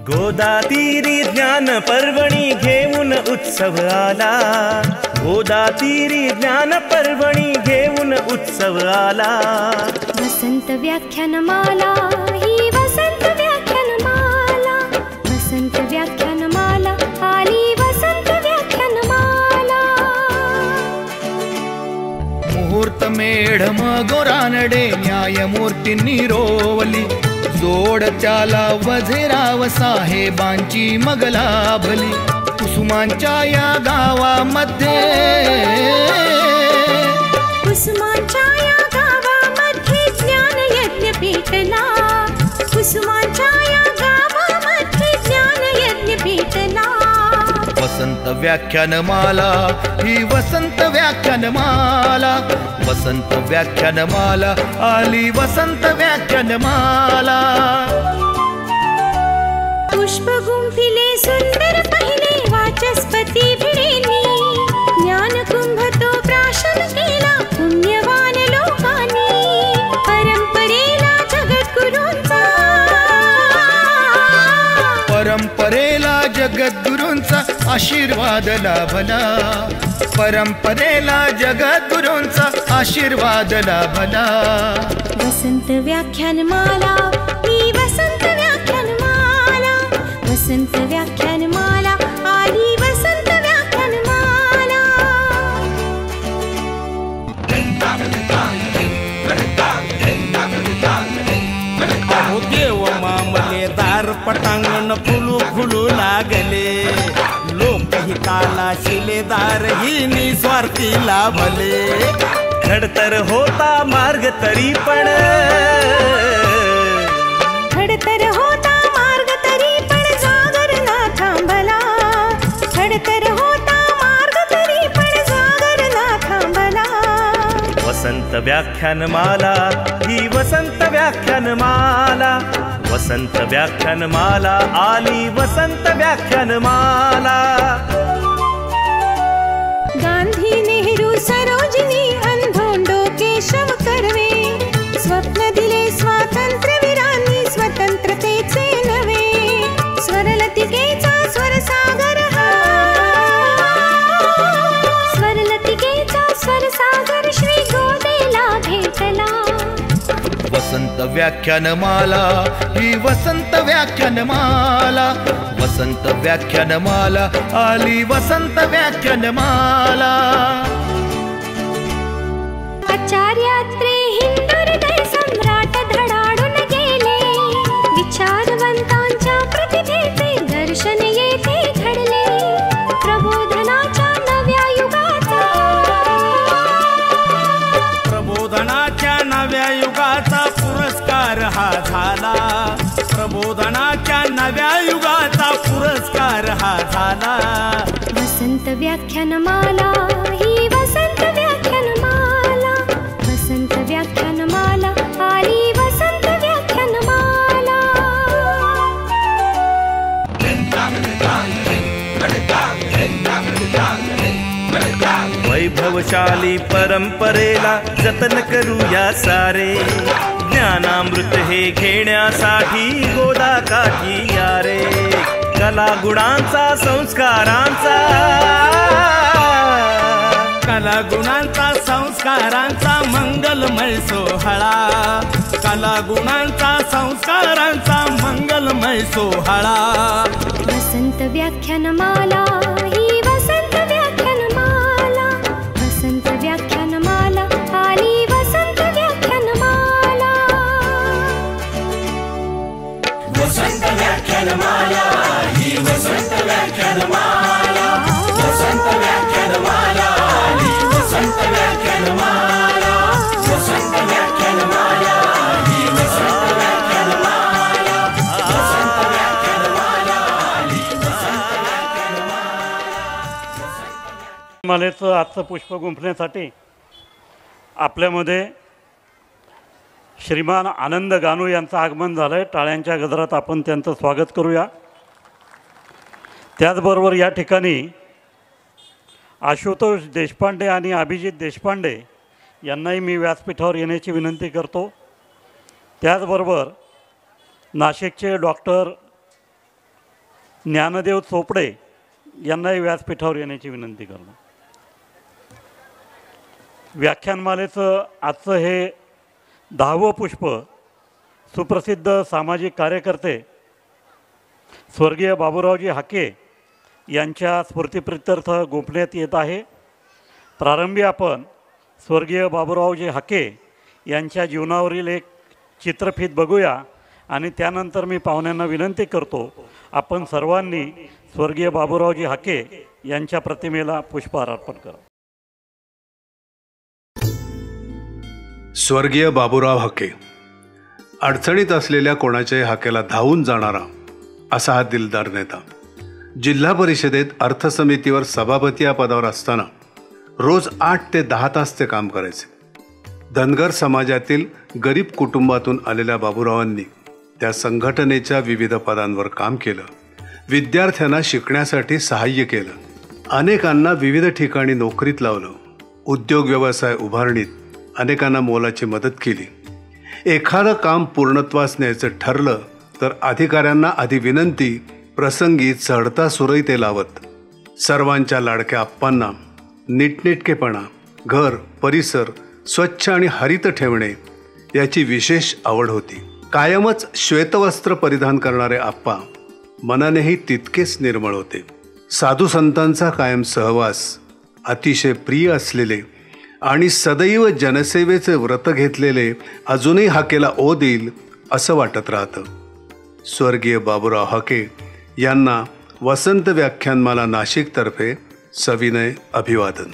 गोदातीरी ज्ञान पर्वणी घेऊन उत्सव आला, गोदातीरी ज्ञान पर्वणी घेऊन उत्सव आला। वसंत व्याख्यानमाला ही वसंत व्याख्यानमाला, वसंत व्याख्यानमाला आली वसंत व्याख्यानमाला। मुहूर्त मेढम गोरानडे न्यायमूर्तींनी रोवली, जोड त्याला वझेराव साहेबांची मग लाभली। कुसुमांच्या या गावामध्ये, कुसुमांच्या या गावामध्ये ज्ञान यज्ञ पेटला, कुसुमांच्या या गावामध्ये ज्ञान यज्ञ पेटला। वसंत व्याख्यानमाला ही वसंत व्याख्यानमाला, वसंत व्याख्यानमाला आली वसंत व्याख्यानमाला। पुष्प गुंफिले सुंदर पहिले वाचस्पती भिडेनी, ज्ञान कुंभ तो प्राशन केला पुण्यवान लोकांनी। परंपरेला जगद्गुरूंचा, परंपरेला जगद्गुरूंचा आशीर्वाद लाभला, परंपरेला जगद्गुरूंचा आशीर्वाद लाभला। वसंत व्याख्यानमाला ही वसंत व्याख्यानमाला, वसंत व्याख्यानमाला आली वसंत व्याख्यानमाला। अहो देव मामले दार पटांगण फुलू फुलू लागले, लोकहिताला शिलेदार ही निस्वार्थी लाभले। खडतर होता मार्ग तरी पण, खडतर होता मार्ग तरी पण जागर ना थांबला, खडतर होता मार्ग तरी पण जागर ना थांबला। वसंत व्याख्यानमाला ही वसंत व्याख्यानमाला, वसंत व्याख्यानमाला आली वसंत व्याख्यानमाला। गांधी नेहरू सरोजिनी अंधोंडो केशव कर्वे, स्वप्न दिले स्वातंत्र्यवीरांनी स्वतंत्रतेचे नवे। स्वरलतिकेचा स्वरसागर हा, स्वरलतिकेचा स्वरसागर श्री गोदेला भेटला। वसंत व्याख्यानमाला ही वसंत व्याख्यानमाला, वसंत व्याख्यानमाला आली वसंत व्याख्यानमाला। आचार्यात्रे हिंदुहृदय सम्राट धडाडून गेले, विचारवंतांच्या प्रतिभेचे दर्शन येथे घडले। प्रबोधनाच्या नव्या युगाचा, प्रबोधनाच्या नव्या युगाचा पुरस्कार हा झाला, प्रबोधनाच्या नव्या युगाचा पुरस्कार हा झाला। वसंत व्याख्यानमाला ही वसंत व्याख्यानमाला, वसंत व्याख्यानमाला आली वसंत व्याख्यानमाला। वैभवशाली परंपरेला जतन करूया सारे, ज्ञानामृत हे घेण्यासाठी गोदा काठी या रे। कला गुणांचा संस्कारांचा, कला गुणांचा संस्कारांचा मंगलमय सोहळा, कला गुणांचा संस्कारांचा मंगलमय सोहळा। वसंत व्याख्यानमाला ही वसंत व्याख्यानमाला, वसंत व्याख्यानमाला आली वसंत व्याख्यानमाला। वसंत व्याख्यानमाला ही वसंत व्याख्यानमाला, वसंत व्याख्यानमाला आली वसंत व्याख्यानमाला, वसंत व्याख्यानमाला ही वसंत व्याख्यानमाला, वसंत व्याख्यानमाला आली वसंत व्याख्यानमाला। मालेचं आजचं पुष्प गुंफण्यासाठी आपल्यामध्ये श्रीमान आनंद गानू यांचं आगमन झालं आहे। टाळ्यांच्या गजरात आपण त्यांचं स्वागत करूया। त्याचबरोबर या ठिकाणी आशुतोष देशपांडे आणि अभिजित देशपांडे यांनाही मी व्यासपीठावर येण्याची विनंती करतो। त्याचबरोबर नाशिकचे डॉक्टर ज्ञानदेव चोपडे यांनाही व्यासपीठावर येण्याची विनंती करतो. व्याख्यानमालेचं आजचं हे 10वं पुष्प सुप्रसिद्ध सामाजिक कार्यकर्ते स्वर्गीय बाबूरावजी हाके यांच्या स्मृतिप्रित्यर्थ गोपण्यात येत आहे. प्रारंभी आपण स्वर्गीय बाबूरावजी हाके यांच्या जीवनावरील एक चित्रफीत बघूया आणि त्यानंतर मी पाहुण्यांना विनंती करतो आपण सर्वांनी स्वर्गीय बाबूरावजी हाके यांच्या प्रतिमेला पुष्पहार अर्पण करा. स्वर्गीय बाबूराव हाके, अडचणीत असलेल्या कोणाच्याही हाकेला धावून जाणारा असा हा दिलदार नेता. जिल्हा परिषदेत अर्थसमितीवर सभापती या पदावर असताना रोज 8 ते 10 तास ते काम करायचे. धनगर समाजातील गरीब कुटुंबातून आलेल्या बाबूरावांनी त्या संघटनेच्या विविध पदांवर काम केलं. विद्यार्थ्यांना शिकण्यासाठी सहाय्य केलं. अनेकांना विविध ठिकाणी नोकरीत लावलं. उद्योग व्यवसाय उभारणीत अनेकांना मोलाची मदत केली. एखादं काम पूर्णत्वास न्यायचं ठरलं तर अधिकाऱ्यांना आधी विनंती, प्रसंगी चढता सुरई ते लावत सर्वांच्या लाडक्या आप्पांना नीटनेटकेपणा, घर परिसर स्वच्छ आणि हरित ठेवणे याची विशेष आवड होती. कायमच श्वेतवस्त्र परिधान करणारे आप्पा मनानेही तितकेच निर्मळ होते. साधू संतांचा कायम सहवास, अतिशय प्रिय असलेले आणि सदैव जनसेवेचे व्रत घेतलेले अजूनही हाकेला ओ देईल असं वाटत राहतं. स्वर्गीय बाबूराव हाके यांना वसंत व्याख्यानमाला नाशिकतर्फे सविनय अभिवादन.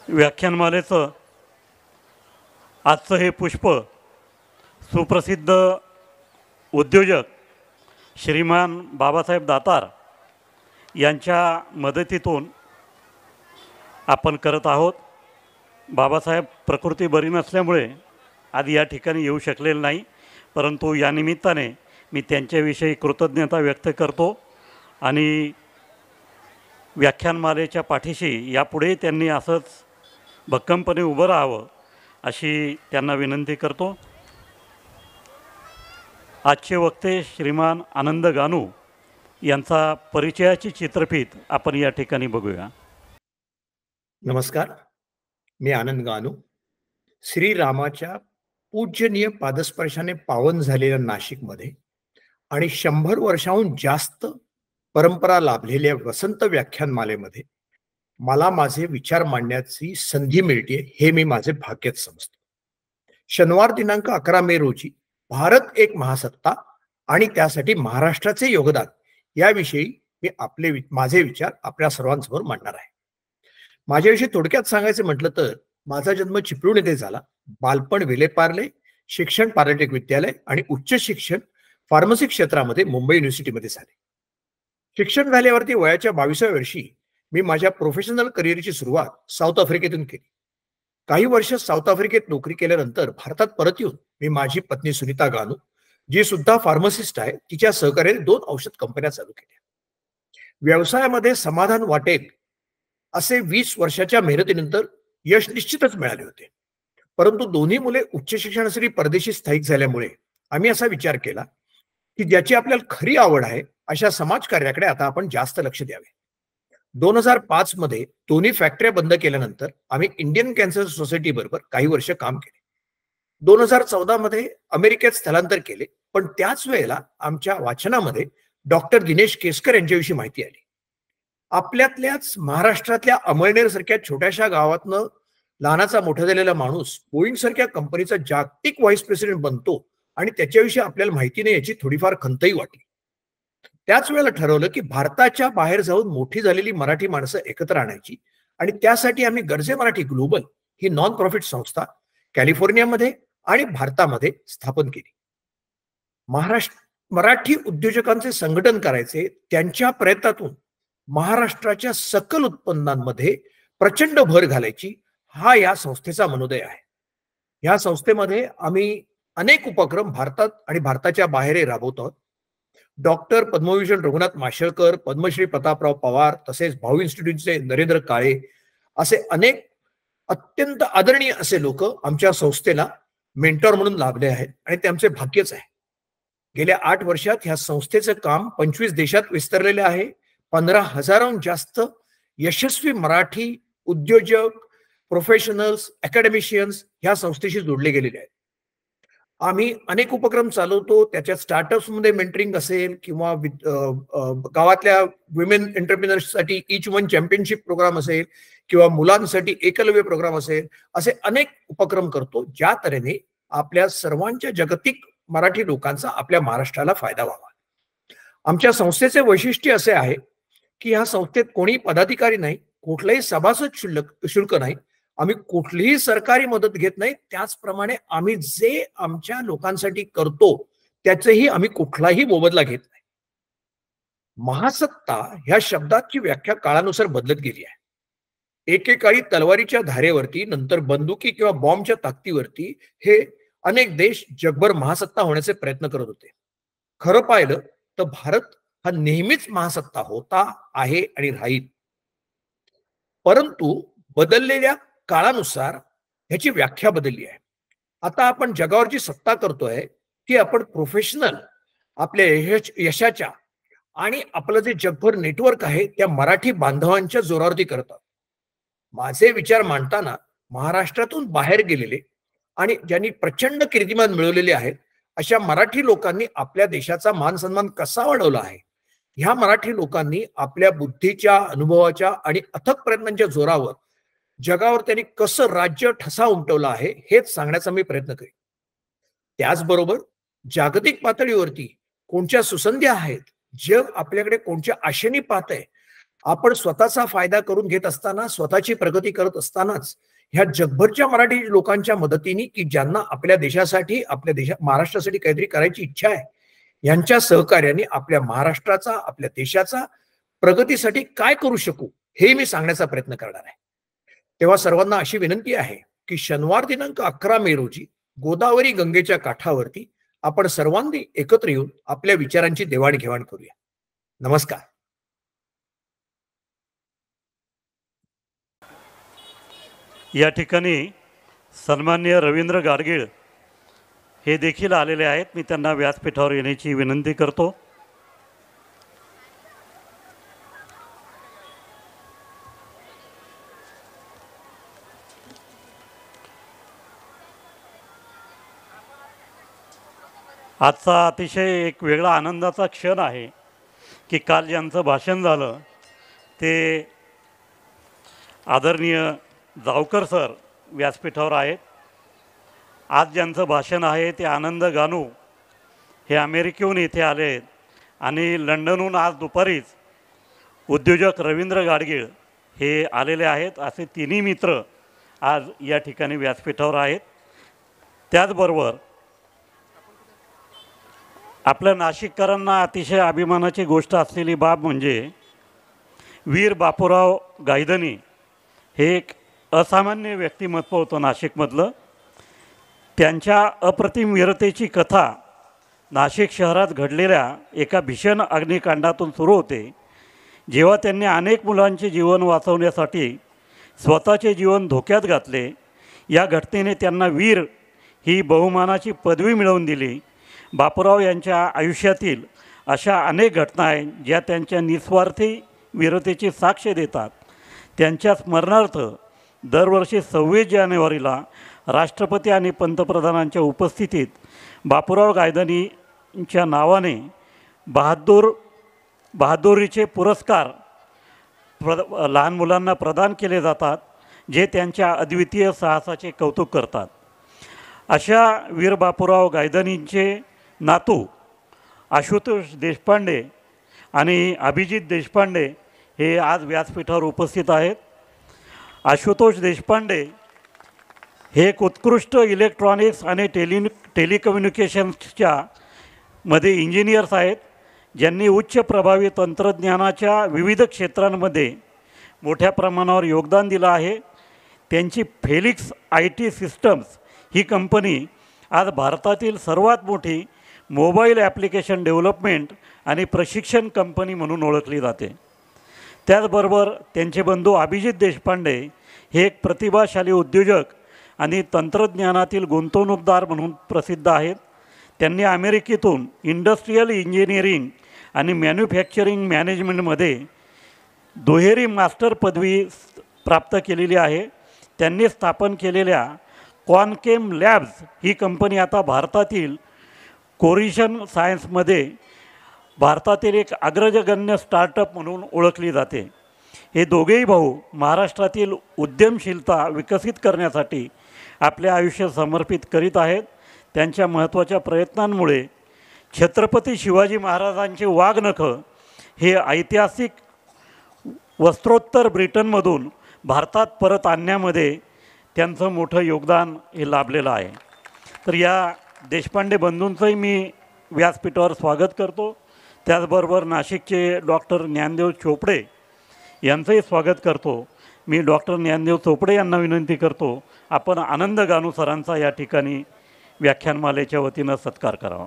व्याख्यानमालेचं आजचं हे पुष्प सुप्रसिद्ध उद्योजक श्रीमान बाबासाहेब दातार यांच्या मदतीतून आपण करत आहोत. बाबासाहेब प्रकृती बरी नसल्यामुळे आधी या ठिकाणी येऊ शकलेले नाही, परंतु या निमित्ताने मी त्यांच्याविषयी कृतज्ञता व्यक्त करतो आणि व्याख्यानमालेच्या पाठीशी यापुढे त्यांनी असंच भक्कमपणे उभं राहावं अशी त्यांना विनंती करतो. आजचे वक्ते श्रीमान आनंद गानू यांचा परिचयाची चित्रफीत आपण या ठिकाणी बघूया. नमस्कार, मी आनंद गानू. श्रीरामाच्या पूजनीय पादस्पर्शाने पावन झालेल्या नाशिकमध्ये आणि 100 वर्षाहून जास्त परंपरा लाभलेल्या वसंत व्याख्यानमालेमध्ये मला माझे विचार मांडण्याची संधी मिळते हे मी माझे भाग्यच समजतो. शनिवार दिनांक 11 मे रोजी भारत एक महासत्ता आणि त्यासाठी महाराष्ट्राचे योगदान याविषयी मी माझे विचार आपल्या सर्वांसमोर मांडणार आहे. माझ्याविषयी थोडक्यात सांगायचं म्हटलं तर माझा जन्म चिपळूण येथे झाला. बालपण विलेपार्ले, शिक्षण पॉलिटेक्निक विद्यालय आणि उच्च शिक्षण फार्मसी क्षेत्रामध्ये मुंबई युनिव्हर्सिटीमध्ये झाले. शिक्षण झाल्यावरती वयाच्या 22व्या वर्षी मी माझ्या प्रोफेशनल करिअरची सुरुवात साऊथ आफ्रिकेतून केली. काही वर्ष साऊथ आफ्रिकेत नोकरी केल्यानंतर भारतात परत येऊन मी माझी पत्नी सुनीता गानू, जी सुद्धा फार्मासिस्ट आहे, तिच्या सहकार्याने 2 औषध कंपन्या चालू केल्या. व्यवसायामध्ये समाधान वाटेल असे 20 वर्षाच्या मेहनतीनंतर यश निश्चितच मिळाले होते. परंतु दोन्ही मुले उच्च शिक्षणासाठी परदेशी स्थायिक झाल्यामुळे आम्ही असा विचार केला की ज्याची आपल्याला खरी आवड आहे अशा समाजकार्याकडे आता आपण जास्त लक्ष द्यावे. 2005 मध्ये दोन्ही फॅक्टऱ्या बंद केल्यानंतर आम्ही इंडियन कॅन्सर सोसायटी बरोबर काही वर्ष काम केले. 2014 मध्ये अमेरिकेत स्थलांतर केले, पण त्याच वेळेला आमच्या वाचनामध्ये डॉक्टर दिनेश केसकर यांच्याविषयी माहिती आली. आपल्यातल्याच महाराष्ट्रातल्या अमळनेर सारख्या छोट्याशा गावातनं लहानाचा मोठा झालेला माणूस बोईंग सारख्या कंपनीचा जागतिक व्हाईस प्रेसिडेंट बनतो आणि त्याच्याविषयी आपल्याला माहिती नाही याची थोडीफार खंतही वाटली. त्याच वेळेला ठरवलं की भारताच्या बाहेर जाऊन मोठी झालेली मराठी माणसं एकत्र आणायची आणि त्यासाठी आम्ही गरजे मराठी ग्लोबल ही नॉन प्रॉफिट संस्था कॅलिफोर्नियामध्ये आणि भारतामध्ये स्थापन केली. मराठी उद्योजकांचे संघटन करायचे, त्यांच्या प्रयत्नातून महाराष्ट्राच्या सकल उत्पन्नांमध्ये प्रचंड भर घालायची, हा या संस्थेचा मनोदय आहे. या संस्थेमध्ये आम्ही अनेक उपक्रम भारतात आणि भारताच्या बाहेर राबवतो. डॉक्टर पद्मविभूषण रघुनाथ माशेलकर, पद्मश्री प्रतापराव पवार, तसेच भाऊ इन्स्टिट्यूटचे नरेंद्र काळे असे अनेक अत्यंत आदरणीय असे लोक आमच्या संस्थेला मेंटॉर म्हणून लाभले आहेत आणि ते आमचे भाग्यच आहे. गेल्या 8 वर्षात ह्या संस्थेचं काम 25 देशात विस्तारलेले आहे. 15,000हून जास्त यशस्वी मराठी उद्योजक, प्रोफेशनल्स, अकॅडमिशियन्स ह्या संस्थेशी जोडले गेलेले आहेत. आम्ही अनेक उपक्रम चालवतो. त्याच्यात स्टार्टअप्समध्ये मेंटरिंग असेल किंवा गावातल्या विमेन एंटरप्रिनर्ससाठी ईच वन चॅम्पियनशिप प्रोग्राम असेल किंवा मुलांसाठी एकलव्य प्रोग्राम असेल, असे अनेक उपक्रम करतो ज्या तऱ्हेने आपल्या सर्वांच्या जागतिक मराठी लोकांचा आपल्या महाराष्ट्राला फायदा व्हावा. आमच्या संस्थेचे वैशिष्ट्य असे आहे की ह्या संस्थेत कोणी पदाधिकारी नाही, कुठलाही सभासद शुल्क नाही, आम्ही कुठलीही सरकारी मदत घेत नाही. त्याचप्रमाणे आम्ही जे आमच्या लोकांसाठी करतो त्याचेही आम्ही कुठलाही मोबदला घेत नाही. महासत्ता ह्या शब्दाची व्याख्या काळानुसार बदलत गेली आहे. एकेकाळी तलवारीच्या धारेवरती, नंतर बंदुकी किंवा बॉम्बच्या ताकदीवरती हे अनेक देश जगभर महासत्ता होण्याचे प्रयत्न करत होते. खरं पाहिलं तर भारत हा नेहमीच महासत्ता होता, आहे आणि राहील. परंतु बदललेल्या काळानुसार ह्याची व्याख्या बदलली आहे. आता आपण जगावर जी सत्ता करतोय ती आपण प्रोफेशनल, आपल्या यशाच्या आणि आपलं जे जगभर नेटवर्क आहे त्या मराठी बांधवांच्या जोरावरती करतात. माझे विचार मांडताना महाराष्ट्रातून बाहेर गेलेले आणि ज्यांनी प्रचंड कीर्तिमान मिळवलेले आहेत अशा मराठी लोकांनी आपल्या देशाचा मान सन्मान कसा वाढवला आहे, ह्या मराठी लोकांनी आपल्या बुद्धीच्या, अनुभवाच्या आणि अथक प्रयत्नांच्या जोरावर जगावर त्यांनी कसं राज्य ठसा उमटवला आहे हेच सांगण्याचा मी प्रयत्न करेन. त्याचबरोबर जागतिक पातळीवरती कोणत्या सुसंध्या आहेत, जग आपल्याकडे कोणत्या आशेने पाहतंय, आपण स्वतःचा फायदा करून घेत असताना, स्वतःची प्रगती करत असतानाच ह्या जगभरच्या मराठी लोकांच्या मदतीने की ज्यांना आपल्या देशासाठी, आपल्या महाराष्ट्रासाठी काहीतरी करायची इच्छा आहे, यांच्या सहकार्याने आपल्या महाराष्ट्राचा, आपल्या देशाचा प्रगतीसाठी काय करू शकू हे मी सांगण्याचा प्रयत्न करणार आहे. तेव्हा सर्वांना अशी विनंती आहे की शनिवार दिनांक 11 मे रोजी गोदावरी गंगेच्या काठावरती आपण सर्वांनी एकत्र येऊन आपल्या विचारांची देवाणघेवाण करूया. नमस्कार. या ठिकाणी सन्माननीय रवींद्र गाडगीळ हे देखील आलेले आहेत. मी त्यांना व्यासपीठावर येण्याची विनंती करतो. आजचा अतिशय एक वेगळा आनंदाचा क्षण आहे की काल ज्यांचं भाषण झालं ते आदरणीय जावकर सर व्यासपीठावर आहेत. आज ज्यांचं भाषण आहे ते आनंद गानू हे अमेरिकेहून इथे आले आहेत आणि लंडनहून आज दुपारीच उद्योजक रवींद्र गाडगीळ हे आलेले आहेत. असे तिन्ही मित्र आज या ठिकाणी व्यासपीठावर आहेत. त्याचबरोबर आपल्या नाशिककरांना अतिशय अभिमानाची गोष्ट असलेली बाब म्हणजे वीर बापूराव गायधनी हे एक असामान्य व्यक्तिमत्व होतं नाशिकमधलं. त्यांच्या अप्रतिम वीरतेची कथा नाशिक शहरात घडलेल्या एका भीषण अग्निकांडातून सुरू होते, जेव्हा त्यांनी अनेक मुलांचे जीवन वाचवण्यासाठी स्वतःचे जीवन धोक्यात घातले. या घटनेने त्यांना वीर ही बहुमानाची पदवी मिळवून दिली. बापूराव यांच्या आयुष्यातील अशा अनेक घटना आहेत ज्या त्यांच्या निस्वार्थी वीरतेची साक्ष देतात. त्यांच्या स्मरणार्थ दरवर्षी 26 जानेवारीला राष्ट्रपती आणि पंतप्रधानांच्या उपस्थितीत बापूराव गायधनींच्या नावाने बहादुरीचे पुरस्कार लहान मुलांना प्रदान केले जातात, जे त्यांच्या अद्वितीय साहसाचे कौतुक करतात. अशा वीर बापूराव गायधनींचे नातू आशुतोष देशपांडे आणि अभिजित देशपांडे हे आज व्यासपीठावर उपस्थित आहेत. आशुतोष देशपांडे हे एक उत्कृष्ट इलेक्ट्रॉनिक्स आणि टेलिकम्युनिकेशन्सच्या मध्ये इंजिनियर्स आहेत, ज्यांनी उच्च प्रभावी तंत्रज्ञानाच्या विविध क्षेत्रांमध्ये मोठ्या प्रमाणावर योगदान दिलं आहे. त्यांची Felix IT systems he company आज भारतातील सर्वात मोठी मोबाईल ॲप्लिकेशन डेव्हलपमेंट आणि प्रशिक्षण कंपनी म्हणून ओळखली जाते. त्याचबरोबर त्यांचे बंधू अभिजित देशपांडे हे एक प्रतिभाशाली उद्योजक आणि तंत्रज्ञानातील गुंतवणूकदार म्हणून प्रसिद्ध आहेत. त्यांनी अमेरिकेतून इंडस्ट्रियल इंजिनिअरिंग आणि मॅन्युफॅक्चरिंग मॅनेजमेंटमध्ये दुहेरी मास्टर पदवी प्राप्त केलेली आहे. त्यांनी स्थापन केलेल्या कॉनकेम लॅब्स ही कंपनी आता भारतातील कोरिशन सायन्समध्ये भारतातील एक अग्रगण्य स्टार्टअप म्हणून ओळखली जाते. हे दोघेही भाऊ महाराष्ट्रातील उद्यमशीलता विकसित करण्यासाठी आपले आयुष्य समर्पित करीत आहेत. त्यांच्या महत्त्वाच्या प्रयत्नांमुळे छत्रपती शिवाजी महाराजांचे वाघनखं हे ऐतिहासिक वस्त्रोत्तर ब्रिटनमधून भारतात परत आणण्यामध्ये त्यांचं मोठं योगदान हे लाभलेलं आहे. तर या देशपांडे बंधूंचंही मी व्यासपीठावर स्वागत करतो. त्याचबरोबर नाशिकचे डॉक्टर ज्ञानदेव चोपडे यांचंही स्वागत करतो. मी डॉक्टर ज्ञानदेव चोपडे यांना विनंती करतो, आपण आनंद गानू सरांचा या ठिकाणी व्याख्यानमालेच्या वतीनं सत्कार करावा.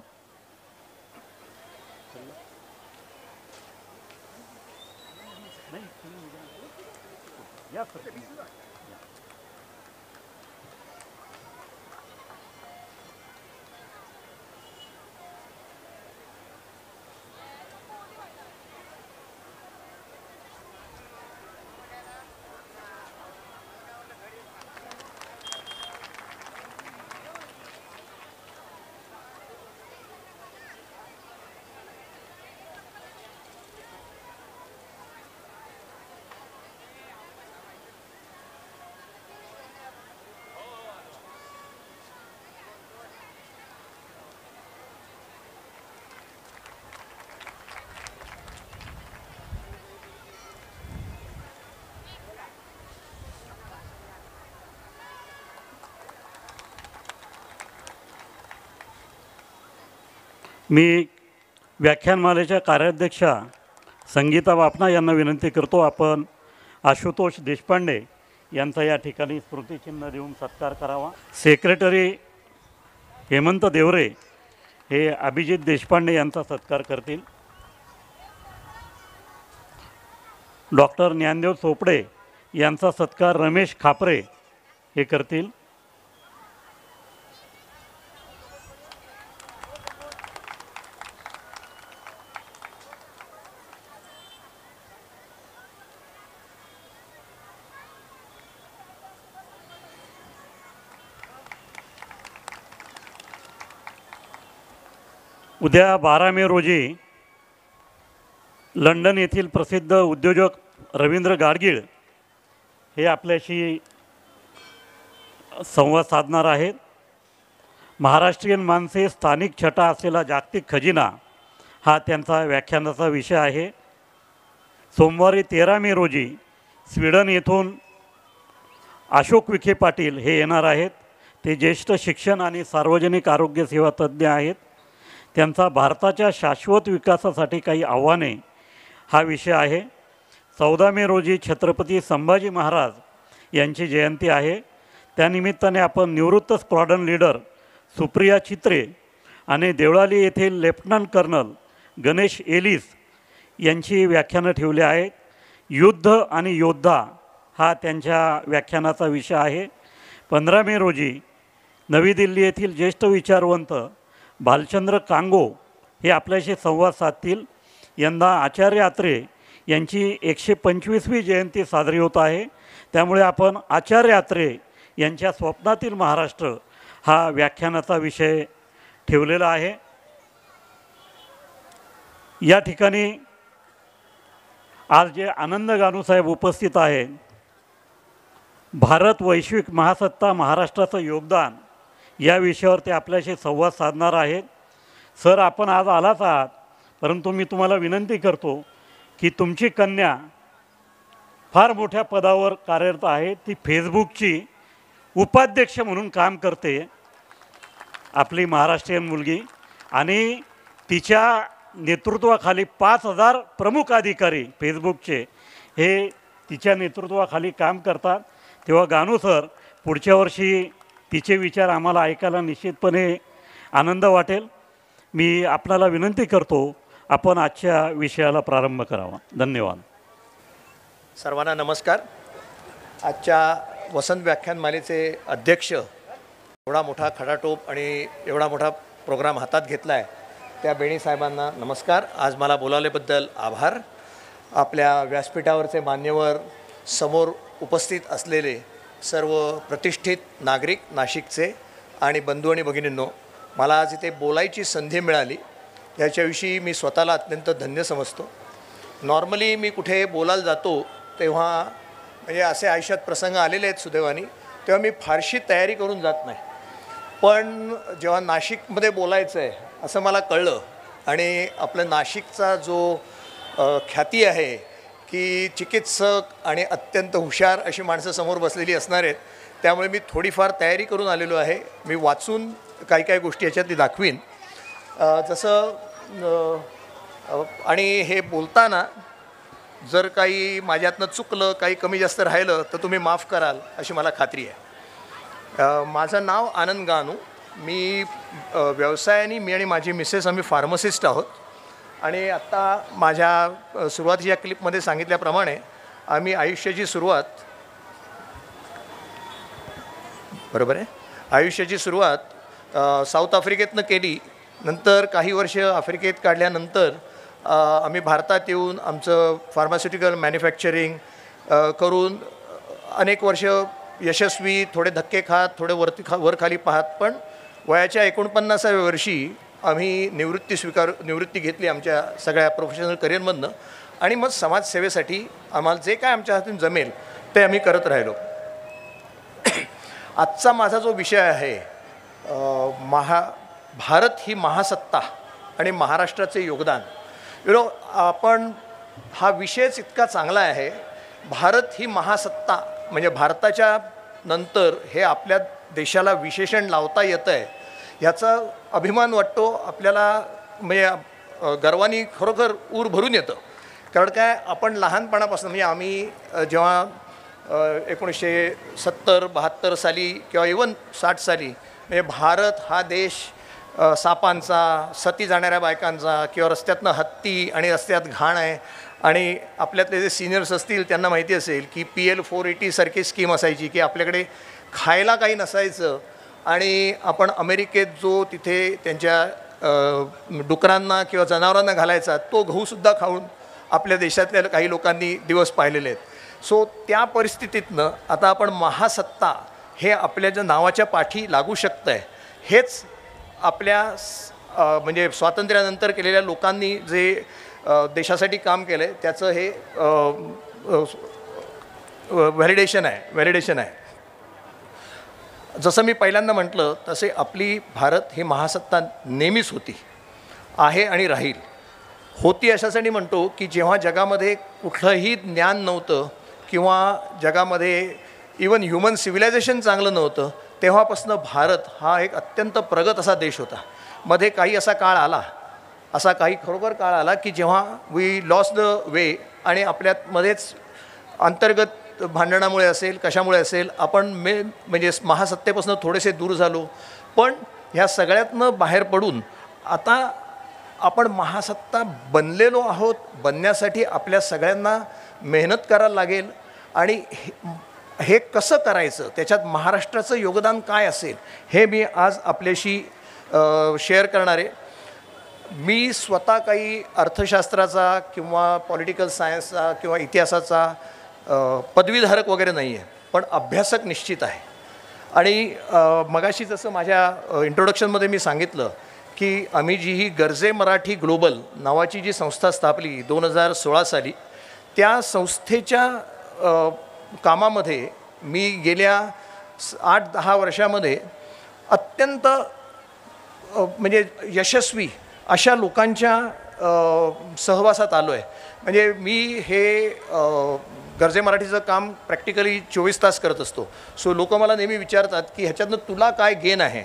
मी व्याख्यानमालेच्या कार्याध्यक्षा संगीता बापना यांना विनंती करतो, आपण आशुतोष देशपांडे यांचा या ठिकाणी स्मृतिचिन्ह देऊन सत्कार करावा. सेक्रेटरी हेमंत देवरे हे अभिजित देशपांडे यांचा सत्कार करतील. डॉक्टर ज्ञानदेव चोपडे यांचा सत्कार रमेश खापरे हे करतील. उद्या 12 मे रोजी लंडन येथील प्रसिद्ध उद्योजक रवींद्र गाडगीळ हे आपल्याशी संवाद साधणार आहेत. महाराष्ट्रीयन माणसे स्थानिक छटा असलेला जागतिक खजिना हा त्यांचा व्याख्यानाचा विषय आहे. सोमवारी 13 मे रोजी स्वीडन येथून अशोक विखे पाटील हे येणार आहेत. ते ज्येष्ठ शिक्षण आणि सार्वजनिक आरोग्य सेवा तज्ज्ञ आहेत. त्यांचा भारताच्या शाश्वत विकासासाठी काही आव्हाने हा विषय आहे. 14 मे रोजी छत्रपती संभाजी महाराज यांची जयंती आहे. त्यानिमित्ताने आपण निवृत्त स्क्वॉड्रन लीडर सुप्रिया चित्रे आणि देवळाली येथील लेफ्टनंट कर्नल गणेश एलिस यांची व्याख्यानं ठेवली आहेत. युद्ध आणि योद्धा हा त्यांच्या व्याख्यानाचा विषय आहे. 15 मे रोजी नवी दिल्ली येथील ज्येष्ठ विचारवंत भालचंद्र कांगो हे आपल्याशी संवाद साधतील. यंदा आचार्य अत्रे यांची 125वी जयंती साजरी होत आहे. त्यामुळे आपण आचार्य अत्रे यांच्या स्वप्नातील महाराष्ट्र हा व्याख्यानाचा विषय ठेवलेला आहे. या ठिकाणी आज जे आनंद गानू साहेब उपस्थित आहेत, भारत वैश्विक महासत्ता महाराष्ट्राचं योगदान या विषयावर ते आपल्याशी संवाद साधणार आहेत. सर, आपण आज आलाच आहात, परंतु मी तुम्हाला विनंती करतो की तुमची कन्या फार मोठ्या पदावर कार्यरत आहे. ती फेसबुकची उपाध्यक्ष म्हणून काम करते, आपली महाराष्ट्रीयन मुलगी, आणि तिच्या नेतृत्वाखाली 5,000 प्रमुख अधिकारी फेसबुकचे हे तिच्या नेतृत्वाखाली काम करतात. तेव्हा गानू सर, पुढच्या वर्षी तिचे विचार आम्हाला ऐकायला निश्चितपणे आनंद वाटेल. मी आपल्याला विनंती करतो आपण आजच्या विषयाला प्रारंभ करावा. धन्यवाद. सर्वांना नमस्कार. आजच्या वसंत व्याख्यानमालेचे अध्यक्ष एवढा मोठा खडाटोप आणि एवढा मोठा प्रोग्राम हातात घेतला आहे त्या बेणी साहेबांना नमस्कार. आज मला बोलावल्याबद्दल आभार. आपल्या व्यासपीठावरचे मान्यवर, समोर उपस्थित असलेले सर्व प्रतिष्ठित नागरिक नाशिकचे आणि बंधू आणि भगिनींनो, मला आज इथे बोलायची संधी मिळाली याच्याविषयी मी स्वतःला अत्यंत धन्य समजतो. नॉर्मली मी कुठे बोलायला जातो तेव्हा म्हणजे असे आयुष्यात प्रसंग आलेले आहेत सुदैवानी, तेव्हा मी फारशी तयारी करून जात नाही. पण जेव्हा नाशिकमध्ये बोलायचं आहे असं मला कळलं आणि आपलं नाशिकचा जो ख्याती आहे की चिकित्सक आणि अत्यंत हुशार अशी माणसं समोर बसलेली असणार आहेत, त्यामुळे मी थोडीफार तयारी करून आलेलो आहे. मी वाचून काही गोष्टी याच्यातली दाखवीन. जसं आणि हे बोलताना जर काही माझ्यातनं चुकलं, काही कमी जास्त राहिलं तर तुम्ही माफ कराल अशी मला खात्री आहे. माझं नाव आनंद गानू. मी व्यवसायाने मी आणि माझी मिसेस आम्ही फार्मसिस्ट आहोत आणि आत्ता माझ्या सुरुवातीच्या क्लिपमध्ये सांगितल्याप्रमाणे आम्ही आयुष्याची सुरुवात आयुष्याची सुरुवात साऊथ आफ्रिकेतनं केली. नंतर काही वर्ष आफ्रिकेत काढल्यानंतर आम्ही भारतात येऊन आमचं फार्मास्युटिकल मॅन्युफॅक्चरिंग करून अनेक वर्ष यशस्वी, थोडे धक्के खात, थोडे वरखाली पाहत, पण वयाच्या 49व्या वर्षी आम्ही निवृत्ती घेतली आमच्या सगळ्या प्रोफेशनल करिअरमधनं आणि मग समाजसेवेसाठी आम्हाला जे काय आमच्या हातून जमेल ते आम्ही करत राहिलो. आजचा माझा जो विषय आहे भारत ही महासत्ता आणि महाराष्ट्राचे योगदान. आपण हा विषयच इतका चांगला आहे. भारत ही महासत्ता म्हणजे भारताच्या नंतर हे आपल्या देशाला विशेषण लावता येतं आहे ह्याचा अभिमान वाटतो आपल्याला. म्हणजे गर्वानी खरोखर ऊर भरून येतं. कारण काय, आपण लहानपणापासून म्हणजे आम्ही जेव्हा 1970, 72 साली किंवा इवन 60 साली म्हणजे भारत हा देश सापांचा, सती जाणाऱ्या बायकांचा किंवा रस्त्यातनं हत्ती आणि रस्त्यात घाण आहे आणि आपल्यातले जे सिनियर्स असतील त्यांना माहिती असेल की PL 480 सारखी स्कीम असायची की आपल्याकडे खायला काही नसायचं आणि आपण अमेरिकेत जो तिथे त्यांच्या डुकरांना किंवा जनावरांना घालायचा तो गहूसुद्धा खाऊन आपल्या देशातल्या काही लोकांनी दिवस पाहिलेले आहेत. सो त्या परिस्थितीतनं आता आपण महासत्ता हे आपल्या ज्या नावाच्या पाठी लागू शकतं आहे. हेच आपल्या म्हणजे स्वातंत्र्यानंतर केलेल्या लोकांनी जे देशासाठी काम केलं आहे त्याचं हे व्हॅलिडेशन आहे. जसं मी पहिल्यांदा म्हटलं तसे आपली भारत ही महासत्ता नेहमीच होती, आहे आणि राहील. होती अशासाठी म्हणतो की जेव्हा जगामध्ये कुठलंही ज्ञान नव्हतं किंवा जगामध्ये इवन ह्युमन सिव्हिलायझेशन चांगलं नव्हतं तेव्हापासून भारत हा एक अत्यंत प्रगत असा देश होता. मध्ये काही असा काळ आला, असा काही खरोखर काळ आला की जेव्हा वी लॉस द वे आणि आपल्यामध्येच अंतर्गत भांडणामुळे असेल कशामुळे असेल आपण म्हणजे महासत्तेपासून थोडेसे दूर झालो. पण ह्या सगळ्यातनं बाहेर पडून आता आपण महासत्ता बनलेलो आहोत. बनण्यासाठी आपल्या सगळ्यांना मेहनत करायला लागेल आणि हे कसं करायचं, त्याच्यात महाराष्ट्राचं योगदान काय असेल हे मी आज आपल्याशी शेअर करणार आहे. मी स्वतः काही अर्थशास्त्राचा किंवा पॉलिटिकल सायन्सचा किंवा इतिहासाचा पदवीधारक वगैरे नाही आहे, पण अभ्यासक निश्चित आहे. आणि मगाशी जसं माझ्या इंट्रोडक्शनमध्ये मी सांगितलं की आम्ही जी ही गरजे मराठी ग्लोबल नावाची जी संस्था स्थापली 2016 साली, त्या संस्थेच्या कामामध्ये मी गेल्या 8-10 वर्षामध्ये अत्यंत म्हणजे यशस्वी अशा लोकांच्या सहवासात आलो आहे. म्हणजे मी हे गरजे मराठीचं काम प्रॅक्टिकली 24 तास करत असतो. सो लोक मला नेहमी विचारतात की ह्याच्यातनं तुला काय गेन आहे.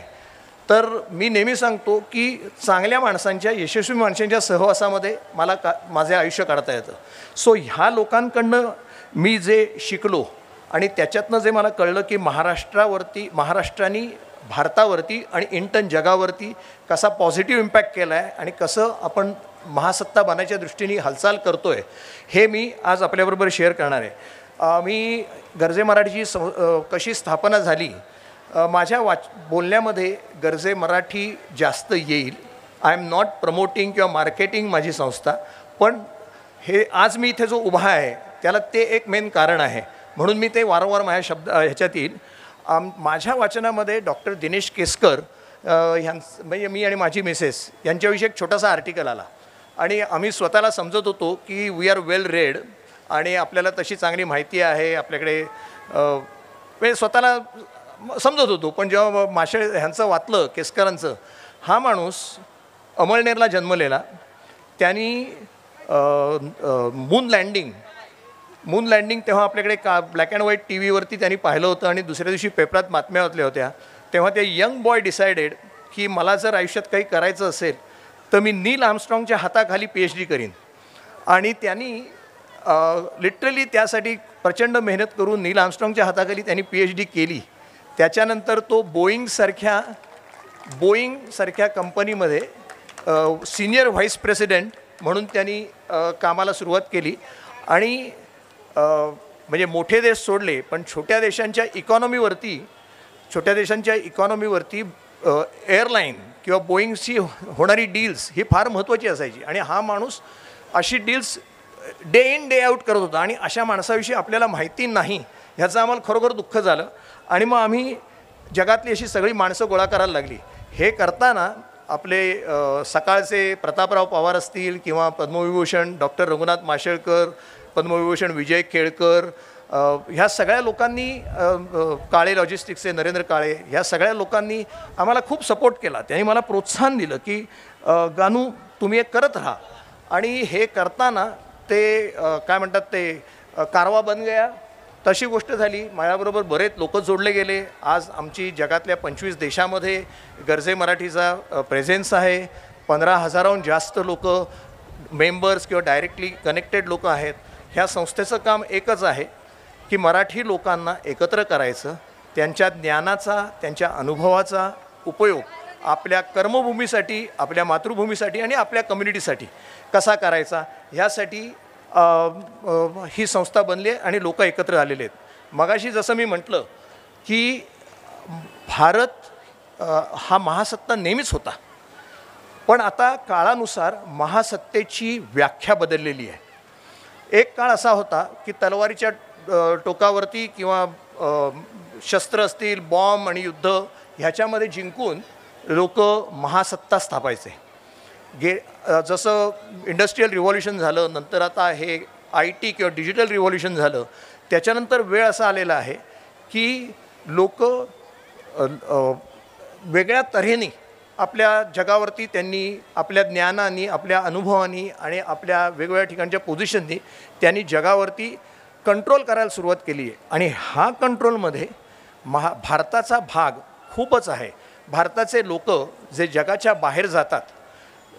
तर मी नेहमी सांगतो की चांगल्या माणसांच्या, यशस्वी माणसांच्या सहवासामध्ये मला माझे आयुष्य काढता येतं. सो ह्या लोकांकडनं मी जे शिकलो आणि त्याच्यातनं जे मला कळलं की महाराष्ट्राने भारतावरती आणि इंटन जगावरती कसा पॉझिटिव्ह इम्पॅक्ट केला आहे आणि कसं आपण महासत्ता बनायच्या दृष्टीने हालचाल करतो आहे, हे मी आज आपल्याबरोबर शेअर करणार आहे. मी गरजे मराठीची कशी स्थापना झाली, माझ्या बोलण्यामध्ये गरजे मराठी जास्त येईल. आय एम नॉट प्रमोटिंग किंवा मार्केटिंग माझी संस्था, पण हे आज मी इथे जो उभा आहे त्याला ते एक मेन कारण आहे, म्हणून मी ते वारंवार माझ्या ह्याच्यात येईल. माझ्या वाचनामध्ये डॉक्टर दिनेश केसकर म्हणजे मी आणि माझी मिसेस यांच्याविषयी एक छोटासा आर्टिकल आला आणि आम्ही स्वतःला समजत होतो की वी आर वेल रेड आणि आपल्याला तशी चांगली माहिती आहे आपल्याकडे, म्हणजे स्वतःला समजत होतो. पण जेव्हा माशेळ ह्यांचं वाचलं, केसकरांचं, हा माणूस अमळनेरला जन्मलेला, त्यांनी मून लँडिंग तेव्हा आपल्याकडे ब्लॅक अँड व्हाईट TV वरती त्यांनी पाहिलं होतं आणि दुसऱ्या दिवशी पेपरात बातम्या वाचल्या होत्या. तेव्हा ते यंग बॉय डिसायडेड की मला जर आयुष्यात काही करायचं असेल तर मी नील आर्मस्ट्रॉंगच्या हाताखाली PhD करीन. आणि त्यांनी लिटरली त्यासाठी प्रचंड मेहनत करून नील आर्मस्ट्रॉंगच्या हाताखाली त्यांनी PhD केली. त्याच्यानंतर तो बोईंग सारख्या कंपनीमध्ये सिनियर व्हाईस प्रेसिडेंट म्हणून त्यांनी कामाला सुरुवात केली. आणि म्हणजे मोठे देश सोडले, पण छोट्या देशांच्या इकॉनॉमीवरती एअरलाईन किंवा बोईंगशी होणारी डील्स ही फार महत्त्वाची असायची. आणि हा माणूस अशी deals day in day out करत होता आणि अशा माणसाविषयी आपल्याला माहिती नाही ह्याचं आम्हाला खरोखर दुःख झालं. आणि मग आम्ही जगातली अशी सगळी माणसं गोळा करायला लागली. हे करताना आपले सकाळचे प्रतापराव पवार असतील किंवा पद्मविभूषण डॉक्टर रघुनाथ माशेलकर, पद्मविभूषण विजय केळकर, ह्या सगळ्या लोकांनी, काळे लॉजिस्टिक्सचे नरेंद्र काळे, ह्या सगळ्या लोकांनी आम्हाला खूप सपोर्ट केला. त्यांनी मला प्रोत्साहन दिलं की गानू तुम्ही हे करत राहा. आणि हे करताना ते काय म्हणतात ते कारवा बन गया तशी गोष्ट झाली. माझ्याबरोबर बरेच लोक जोडले गेले. आज आमची जगातल्या 25 देशामध्ये गरजे मराठीचा प्रेझेन्स आहे. 15,000हून जास्त लोक मेंबर्स किंवा डायरेक्टली कनेक्टेड लोक आहेत. ह्या संस्थेचं काम एकच आहे की मराठी लोकांना एकत्र करायचं, त्यांच्या ज्ञानाचा, त्यांच्या अनुभवाचा उपयोग आपल्या कर्मभूमीसाठी, आपल्या मातृभूमीसाठी आणि आपल्या कम्युनिटीसाठी कसा करायचा, ह्यासाठी ही संस्था बनली आणि लोक एकत्र आलेले आहेत. मगाशी जसं मी म्हटलं की भारत हा महासत्ता नेहमीच होता, पण आता काळानुसार महासत्तेची व्याख्या बदललेली आहे. एक काळ असा होता की तलवारीच्या टोकावरती किंवा शस्त्र असतील, बॉम्ब आणि युद्ध ह्याच्यामध्ये जिंकून लोक महासत्ता स्थापायचे. जसं इंडस्ट्रियल रिव्हॉल्युशन झालं, नंतर आता हे IT किंवा डिजिटल रिव्हॉल्युशन झालं, त्याच्यानंतर वेळ असा आलेला आहे की लोक वेगळ्या तऱ्हेने आपल्या जगावरती त्यांनी आपल्या ज्ञानाने, आपल्या अनुभवानी आणि आपल्या वेगवेगळ्या ठिकाणच्या पोझिशननी त्यांनी जगावरती कंट्रोल करायला सुरुवात केली आहे. आणि हा कंट्रोलमध्ये भारताचा भाग खूपच आहे. भारताचे लोक जे जगाच्या बाहेर जातात,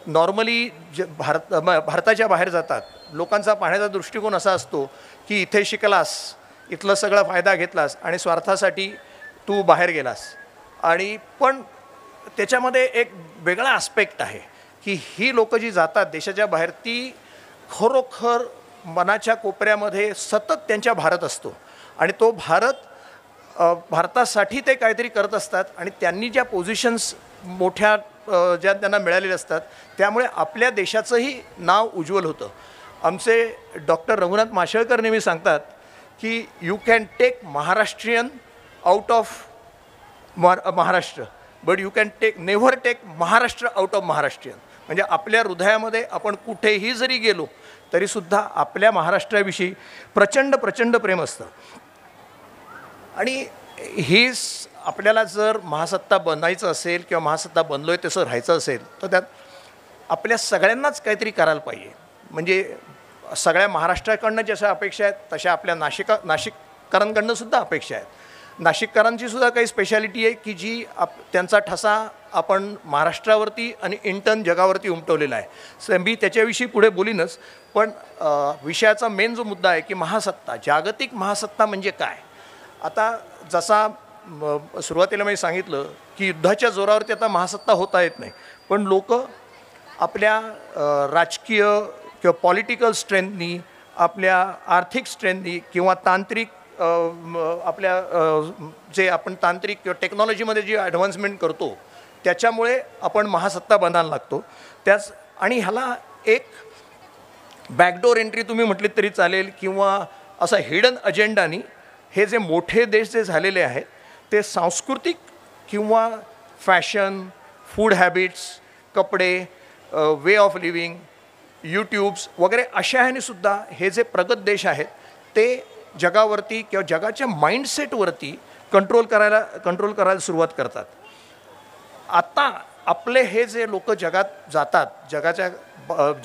नॉर्मली भारताच्या बाहेर जातात, लोकांचा पाहण्याचा दृष्टिकोन असा असतो की इथे शिकलास, इथलं सगळा फायदा घेतलास आणि स्वार्थासाठी तू बाहेर गेलास. आणि पण त्याच्यामध्ये एक वेगळा आस्पेक्ट आहे की ही लोकं जी जातात देशाच्या बाहेर, ती खरोखर मनाच्या कोपऱ्यामध्ये सतत त्यांच्या भारत असतो आणि तो भारतासाठी ते काहीतरी करत असतात. आणि त्यांनी ज्या पोझिशन्स मोठ्या ज्या त्यांना मिळालेल्या असतात, त्यामुळे आपल्या देशाचंही नाव उज्ज्वल होतं. आमचे डॉक्टर रघुनाथ माशेलकर नेहमी सांगतात की you can take Maharashtrian out of Maharashtra, but you can never take Maharashtra out of Maharashtrian. म्हणजे आपल्या हृदयामध्ये आपण कुठेही जरी गेलो तरीसुद्धा आपल्या महाराष्ट्राविषयी प्रचंड प्रेम असतं. आणि ही आपल्याला जर महासत्ता बनायचं असेल किंवा महासत्ता बनलोय तसं राहायचं असेल तर त्यात आपल्या सगळ्यांनाच काहीतरी करायला पाहिजे. म्हणजे सगळ्या महाराष्ट्राकडनं जशा अपेक्षा आहेत तशा आपल्या नाशिककरांकडनं सुद्धा अपेक्षा आहेत. नाशिककरांची सुद्धा काही स्पेशालिटी आहे की जी त्यांचा ठसा आपण महाराष्ट्रावरती आणि इंटर्न जगावरती उमटवलेला आहे. मी त्याच्याविषयी पुढे बोलीनच, पण विषयाचा मेन जो मुद्दा आहे की महासत्ता, जागतिक महासत्ता म्हणजे काय. आता जसा सुरुवातीला मी सांगितलं की युद्धाच्या जोरावरती आता महासत्ता होता येत नाही, पण लोक आपल्या राजकीय किंवा पॉलिटिकल स्ट्रेंथनी, आपल्या आर्थिक स्ट्रेंथनी किंवा तांत्रिक आपल्या जे आपण तांत्रिक किंवा टेक्नॉलॉजीमध्ये जी ॲडव्हान्समेंट करतो त्याच्यामुळे आपण महासत्ता बनायला लागतो. आणि ह्याला एक बॅकडोर एंट्री तुम्ही म्हटलीत तरी चालेल किंवा असा हिडन अजेंडानी हे जे मोठे देश जे झालेले आहेत ते सांस्कृतिक किंवा फॅशन, फूड हॅबिट्स, कपडे, वे ऑफ लिव्हिंग, यूट्यूब्स वगैरे अशा ह्यानेसुद्धा हे जे प्रगत देश आहेत ते जगावरती किंवा जगाच्या माइंडसेटवरती कंट्रोल करायला सुरुवात करतात. आता आपले हे जे लोक जगात जातात,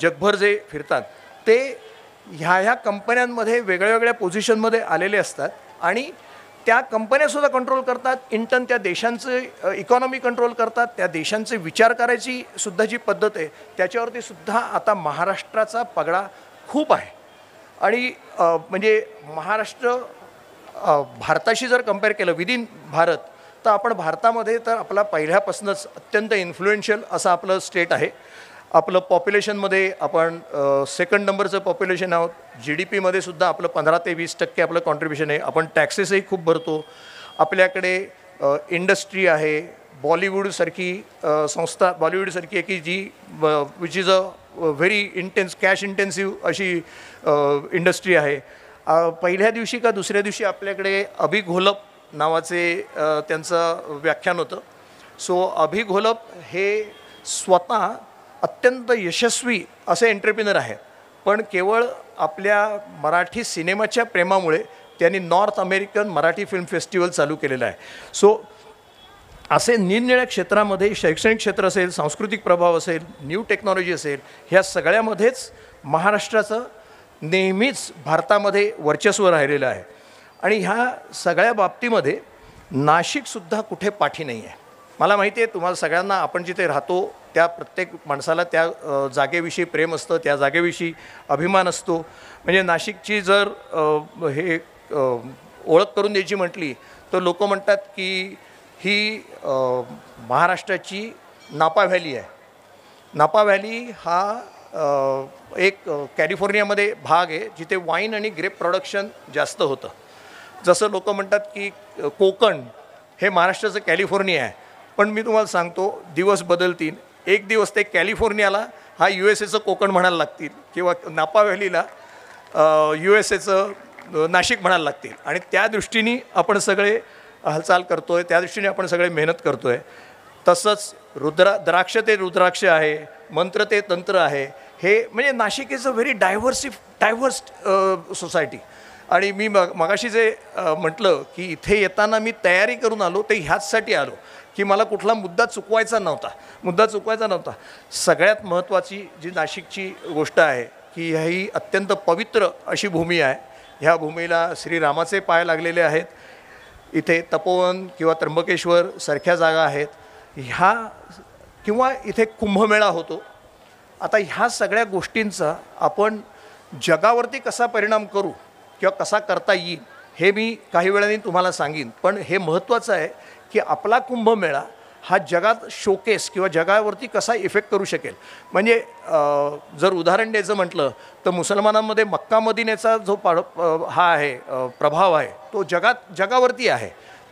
जगभर जे फिरतात ते ह्या कंपन्यांमध्ये वेगळ्या पोझिशनमध्ये आलेले असतात आणि त्या कंपन्यासुद्धा कंट्रोल करतात. इंटर्न त्या देशांचं इकॉनॉमी कंट्रोल करतात. त्या देशांचे विचार करायची सुद्धा जी पद्धत आहे त्याच्यावरती सुद्धा आता महाराष्ट्राचा पगडा खूप आहे. आणि म्हणजे महाराष्ट्र भारताशी जर कंपेअर केलं विदिन भारत तर आपण भारतामध्ये तर आपला पहिल्यापासूनच अत्यंत इन्फ्लुएन्शियल असं आपलं स्टेट आहे. आपलं पॉप्युलेशनमध्ये आपण सेकंड नंबरचं पॉप्युलेशन आहोत. GDPमध्ये सुद्धा आपलं 15 ते 20% आपलं कॉन्ट्रीब्युशन आहे. आपण टॅक्सेसही खूप भरतो. आपल्याकडे इंडस्ट्री आहे. बॉलिवूडसारखी संस्था आहे की जी which is a very intense cash intensive अशी इंडस्ट्री आहे. पहिल्या दिवशी का दुसऱ्या दिवशी आपल्याकडे अभि घोलप नावाचे त्यांचं व्याख्यान होतं. सो अभि घोलप हे स्वतः अत्यंत यशस्वी असे एंटरप्रिनर आहेत, पण केवळ आपल्या मराठी सिनेमाच्या प्रेमामुळे त्यांनी north American Marathi film festival चालू केलेलं आहे. सो असे निरनिराळ्या क्षेत्रामध्ये शैक्षणिक क्षेत्र असेल, सांस्कृतिक प्रभाव असेल, न्यू टेक्नॉलॉजी असेल, ह्या सगळ्यामध्येच महाराष्ट्राचं नेहमीच भारतामध्ये वर्चस्व राहिलेलं आहे. आणि ह्या सगळ्या बाबतीमध्ये नाशिकसुद्धा कुठे पाठी नाही आहे. मला माहिती आहे तुम्हाला सगळ्यांना, आपण जिथे राहतो त्या प्रत्येक माणसाला त्या जागेविषयी प्रेम असतं, त्या जागेविषयी अभिमान असतो. म्हणजे नाशिकची जर हे ओळख करून द्यायची म्हटली तर लोक म्हणतात की ही महाराष्ट्राची नापा व्हॅली आहे. नापा व्हॅली हा एक कॅलिफोर्नियामध्ये भाग आहे जिथे वाईन आणि ग्रेप प्रोडक्शन जास्त होतं. जसं लोक म्हणतात की कोकण हे महाराष्ट्राचं कॅलिफोर्निया आहे, पण मी तुम्हाला सांगतो दिवस बदलतील. एक दिवस ते कॅलिफोर्नियाला हा USAचं कोकण म्हणायला लागतील किंवा नापा व्हॅलीला USAचं नाशिक म्हणायला लागतील. आणि त्या दृष्टीने आपण सगळे हालचाल करतो आहे, त्या दृष्टीने आपण सगळे मेहनत करतो आहे. तसंच द्राक्ष ते रुद्राक्ष आहे, मंत्र ते तंत्र आहे. हे म्हणजे Nashik is a very diverse society. आणि मी मगाशी जे म्हटलं की इथे येताना मी तयारी करून आलो ते ह्याचसाठी आलो की मला कुठला मुद्दा चुकवायचा नव्हता. सगळ्यात महत्त्वाची जी नाशिकची गोष्ट आहे की ही अत्यंत पवित्र अशी भूमी आहे. ह्या भूमीला श्रीरामाचे पाय लागलेले आहेत. इथे तपोवन किंवा त्र्यंबकेश्वर सारख्या जागा आहेत. ह्या किंवा इथे कुंभमेळा होतो. आता ह्या सगळ्या गोष्टींचा आपण जगावरती कसा परिणाम करू किंवा कसा करता येईल हे मी काही वेळाने तुम्हाला सांगीन. पण हे महत्त्वाचं आहे की आपला कुंभमेळा हा जगात शोकेस किंवा जगावरती कसा इफेक्ट करू शकेल. म्हणजे जर उदाहरण द्यायचं म्हटलं तर मुसलमानांमध्ये मक्का मदिनेचा जो हा आहे प्रभाव आहे तो जगावरती आहे.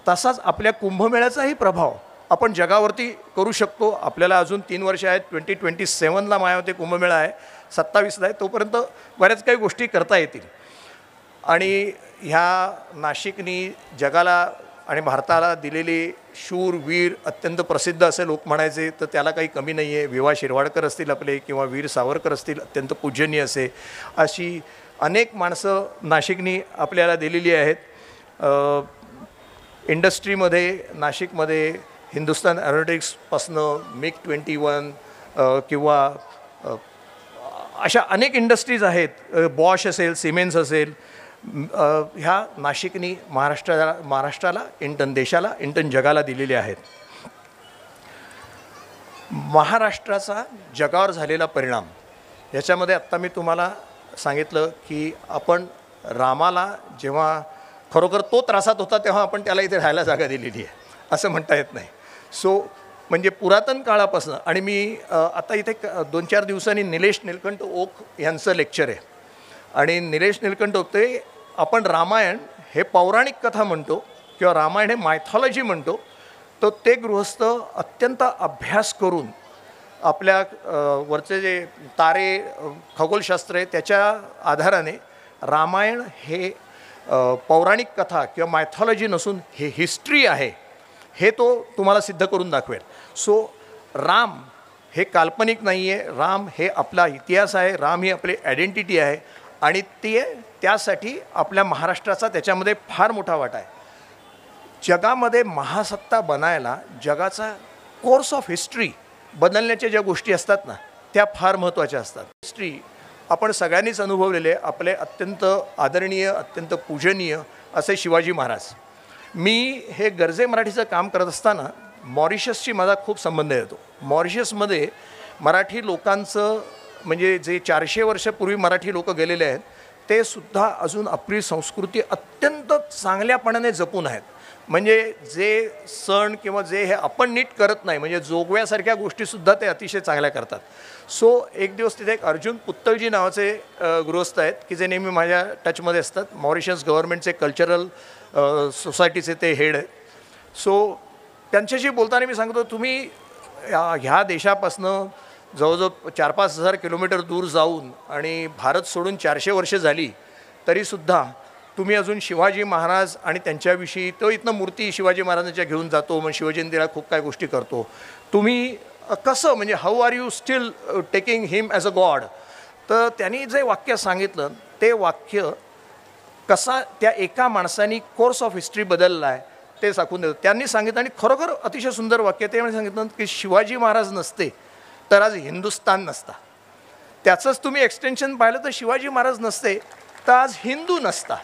तसाच आपल्या कुंभमेळ्याचाही प्रभाव आपण जगावरती करू शकतो. आपल्याला अजून 3 वर्ष आहेत. 2027ला मायावती कुंभमेळा आहे, 27ला आहे. तोपर्यंत बऱ्याच काही गोष्टी करता येतील. आणि ह्या नाशिकनी जगाला आणि भारताला दिलेले शूर वीर अत्यंत प्रसिद्ध असे लोक म्हणायचे तर त्याला काही कमी नाही आहे. वि.वा. शिरवाडकर असतील आपले किंवा वीर सावरकर असतील, अत्यंत पूजनीय असे, अशी अनेक माणसं नाशिकनी आपल्याला दिलेली आहेत. इंडस्ट्रीमध्ये नाशिकमध्ये हिंदुस्तान एरोनॉटिक्सपासनं MiG-21 किंवा अशा अनेक इंडस्ट्रीज आहेत, बॉश असेल, सिमेन्स असेल, ह्या नाशिकनी महाराष्ट्राला इंटन देशाला इंटन जगाला दिलेले आहेत. महाराष्ट्राचा जगावर झालेला परिणाम याच्यामध्ये आत्ता मी तुम्हाला सांगितलं की आपण रामाला जेव्हा खरोखर तो त्रासात होता तेव्हा आपण त्याला इथे राहायला जागा दिलेली आहे असं म्हणता येत नाही. सो म्हणजे पुरातन काळापासून, आणि मी आता इथे 2-4 दिवसांनी निलेश नीलकंठ ओक यांचं लेक्चर आहे, आणि निलेश नीलकंठ ओक ते आपण रामायण हे पौराणिक कथा म्हणतो किंवा रामायण हे मायथॉलॉजी म्हणतो, तर ते गृहस्थ अत्यंत अभ्यास करून आपल्या वरचे जे तारे खगोलशास्त्र आहे त्याच्या आधाराने रामायण हे पौराणिक कथा किंवा मायथॉलॉजी नसून हे हिस्ट्री आहे हे तो तुम्हाला सिद्ध करून दाखवेल. सो राम हे काल्पनिक नाही आहे, राम हे आपला इतिहास आहे, राम ही आपली आयडेंटिटी आहे, आणि त्यासाठी आपल्या महाराष्ट्राचा त्याच्यामध्ये फार मोठा वाटा आहे. जगामध्ये महासत्ता बनायला जगाचा कोर्स ऑफ हिस्ट्री बदलण्याच्या ज्या गोष्टी असतात ना त्या फार महत्त्वाच्या असतात. हिस्ट्री आपण सगळ्यांनीच अनुभवलेले आपले अत्यंत आदरणीय, अत्यंत पूजनीय असे शिवाजी महाराज. मी हे गरजे मराठीचं काम करत असताना मॉरिशसशी माझा खूप संबंध येतो. मॉरिशसमध्ये मराठी लोकांचं म्हणजे जे 400 वर्षापूर्वी मराठी लोक गेलेले आहेत ते सुद्धा अजून आपली संस्कृती अत्यंत चांगल्यापणाने जपून आहेत. म्हणजे जे सण किंवा जे हे आपण नीट करत नाही, म्हणजे जोगव्यासारख्या गोष्टीसुद्धा ते अतिशय चांगल्या करतात. सो एक दिवस तिथे एक अर्जुन पुत्तळजी नावाचे गृहस्थ आहेत की जे नेहमी माझ्या टचमध्ये असतात. मॉरिशस गव्हर्नमेंटचे कल्चरल सोसायटीचे ते हेड आहेत. सो त्यांच्याशी बोलताना मी सांगतो, तुम्ही ह्या देशापासनं जवळजवळ 4-5 हजार किलोमीटर दूर जाऊन आणि भारत सोडून 400 वर्षे झाली तरीसुद्धा तुम्ही अजून शिवाजी महाराज आणि त्यांच्याविषयी, तो इथनं मूर्ती शिवाजी महाराजांच्या घेऊन जातो, मग शिवजयंतीला खूप काय गोष्टी करतो, तुम्ही कसं म्हणजे how are you steel taking him as a God. तर त्यांनी जे वाक्य सांगितलं ते वाक्य कसा त्या एका माणसाने कोर्स ऑफ हिस्ट्री बदलला आहे ते सांगून देतो. त्यांनी सांगितलं, आणि खरोखर अतिशय सुंदर वाक्य ते म्हणजे सांगितलं की शिवाजी महाराज नसते तर आज हिंदुस्तान नसता. त्याचंच तुम्ही एक्सटेन्शन पाहिलं तर शिवाजी महाराज नसते तर आज हिंदू नसता.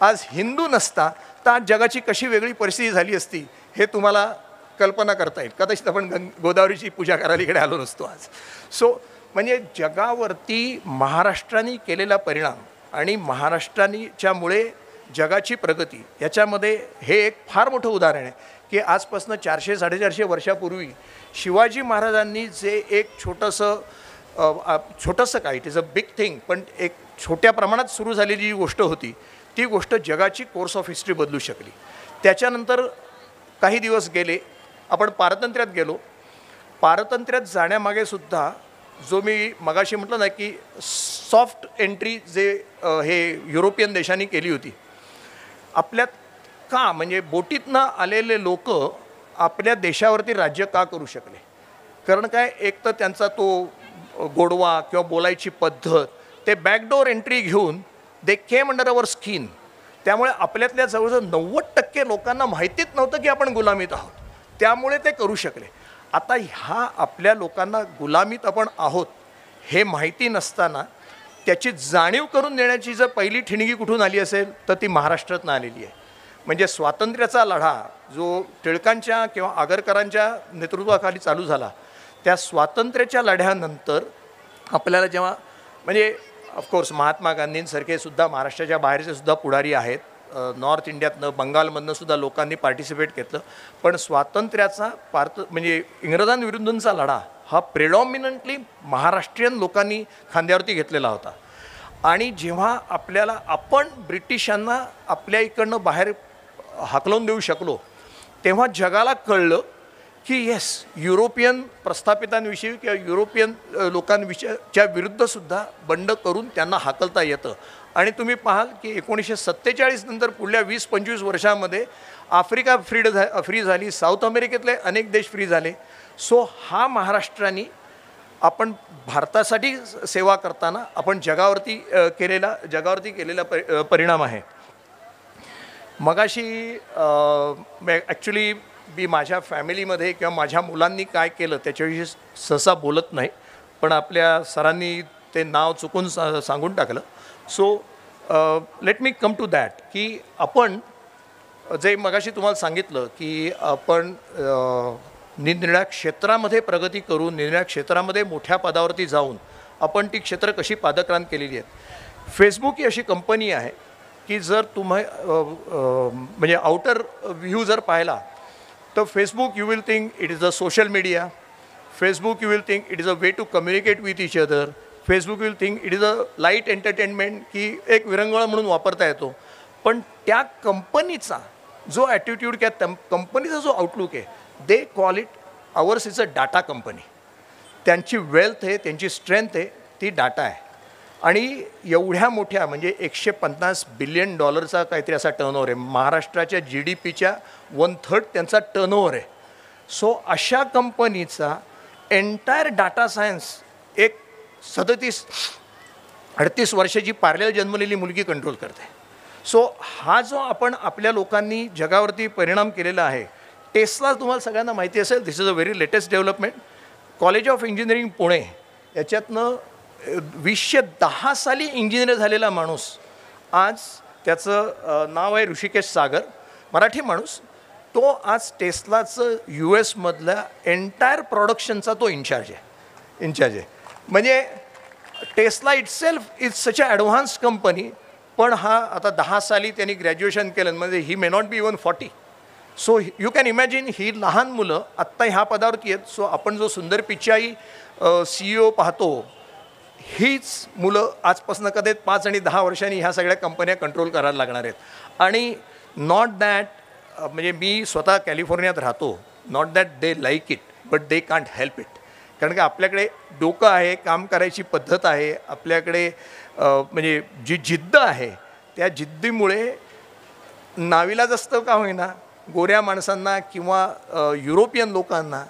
आज हिंदू नसता तर आज जगाची कशी वेगळी परिस्थिती झाली असती हे तुम्हाला कल्पना करता येईल. कदाचित आपण गोदावरीची पूजा करायला इकडे आलो नसतो आज. सो म्हणजे जगावरती महाराष्ट्राने केलेला परिणाम आणि महाराष्ट्राच्यामुळे जगाची प्रगती याच्यामध्ये हे एक फार मोठं उदाहरण आहे की आजपासून 400-450 वर्षापूर्वी शिवाजी महाराजांनी जे एक छोटंसं काय, it is a big thing, पण एक छोट्या प्रमाणात सुरू झालेली जी गोष्ट होती ती गोष्ट जगाची कोर्स ऑफ हिस्ट्री बदलू शकली. त्याच्यानंतर काही दिवस गेले, आपण पारतंत्र्यात गेलो. पारतंत्र्यात जाण्यामागे सुद्धा जो मी मगाशी म्हटलं ना की सॉफ्ट एंट्री जे हे युरोपियन देशांनी केली होती आपल्यात, का म्हणजे बोटीतनं आलेले लोक आपल्या देशावरती राज्य का करू शकले? कारण काय, एक तर त्यांचा तो गोडवा किंवा बोलायची पद्धत, ते बॅकडोर एंट्री घेऊन दे केम अंडर अवर स्किन. त्यामुळे आपल्यातल्या जवळजवळ 90% लोकांना माहितीच नव्हतं की आपण गुलामीत आहोत, त्यामुळे ते करू शकले. आता ह्या आपल्या लोकांना गुलामीत आपण आहोत हे माहिती नसताना त्याची जाणीव करून देण्याची जर पहिली ठिणगी कुठून आली असेल तर ती महाराष्ट्रातून आलेली आहे. म्हणजे स्वातंत्र्याचा लढा जो टिळकांच्या किंवा आगरकरांच्या नेतृत्वाखाली चालू झाला, त्या स्वातंत्र्याच्या लढ्यानंतर आपल्याला जेव्हा म्हणजे ऑफकोर्स महात्मा गांधींसारखे सुद्धा महाराष्ट्राच्या बाहेरचे सुद्धा पुढारी आहेत, नॉर्थ इंडियातनं बंगालमधनं सुद्धा लोकांनी पार्टिसिपेट घेतलं, पण स्वातंत्र्याचा म्हणजे इंग्रजांविरुद्धचा लढा हा प्रेडॉमिनंटली महाराष्ट्रीयन लोकांनी खांद्यावरती घेतलेला होता. आणि जेव्हा आपण ब्रिटिशांना आपल्या इकडनं बाहेर हाकलवून देऊ शकलो तेव्हा जगाला कळलं की येस, युरोपियन प्रस्थापितांविषयी किंवा युरोपियन लोकांविषयीच्या विरुद्धसुद्धा बंड करून त्यांना हाकलता येतं. आणि तुम्ही पाहाल की 1947 नंतर पुढल्या 20-25 वर्षामध्ये आफ्रिका फ्री झाली, साऊथ अमेरिकेतले अनेक देश फ्री झाले. सो हा महाराष्ट्राने आपण भारतासाठी सेवा करताना आपण जगावरती केलेला परिणाम आहे. मगाशी ॲक्च्युली मी माझ्या फॅमिलीमध्ये किंवा माझ्या मुलांनी काय केलं त्याच्याविषयी सहसा बोलत नाही, पण आपल्या सरांनी ते नाव चुकून सांगून टाकलं. So let me come to that की आपण जे मगाशी तुम्हाला सांगितलं की आपण निरनिराळ्या क्षेत्रामध्ये प्रगती करून निरनिराळ्या क्षेत्रामध्ये मोठ्या पदावरती जाऊन आपण ती क्षेत्र कशी पादक्रांत केलेली आहेत. फेसबुक ही अशी कंपनी आहे की जर तुम्ही म्हणजे आउटर व्ह्यू जर पाहिला तर Facebook you will think it is a social media. Facebook you will think it is a way to communicate with each other. Facebook will think it is a light entertainment की एक विरंगुळा म्हणून वापरता येतो. पण त्या कंपनीचा जो ॲटिट्यूड किंवा कंपनीचा जो आउटलुक आहे they call it hours is a data company. त्यांची वेल्थ आहे, त्यांची स्ट्रेंथ आहे ती डाटा आहे. आणि एवढ्या मोठ्या म्हणजे $150 बिलियन काहीतरी असा टर्नओव्हर आहे. महाराष्ट्राच्या GDPच्या 1/3 त्यांचा टर्नओव्हर आहे. सो अशा कंपनीचा एंटायर डाटा सायन्स एक 37-38 वर्षाची पार्लेल जन्मलेली मुलगी कंट्रोल करते. सो हा जो आपण आपल्या लोकांनी जगावरती परिणाम केलेला आहे. टेस्ला तुम्हाला सगळ्यांना माहिती असेल, this is a very latest development. College of engineering Pune याच्यातनं 2010 साली इंजिनियर झालेला माणूस, आज त्याचं नाव आहे ऋषिकेश सागर, मराठी माणूस. तो आज टेस्लाचं US मधल्या एंटायर प्रोडक्शनचा तो इंचार्ज आहे. म्हणजे Tesla itself is such a advance company. पण हा आता 10 साली त्यांनी ग्रॅज्युएशन केलं, म्हणजे he may not be even 40. So you can imagine ही लहान मुलं आत्ता ह्या पदावरती आहेत. सो आपण जो सुंदर पिचाई CEO पाहतो, हीच मुलं आजपासून कधी 5 आणि 10 वर्षांनी ह्या सगळ्या कंपन्या कंट्रोल करायला लागणार आहेत. आणि नॉट दॅट म्हणजे मी स्वतः कॅलिफोर्नियात राहतो, not that they like it but they can't help it. कारण की आपल्याकडे डोकं आहे, काम करायची पद्धत आहे, आपल्याकडे म्हणजे जी जिद्द आहे त्या जिद्दीमुळे नाविलाज असतं का होईना गोऱ्या माणसांना किंवा युरोपियन लोकांना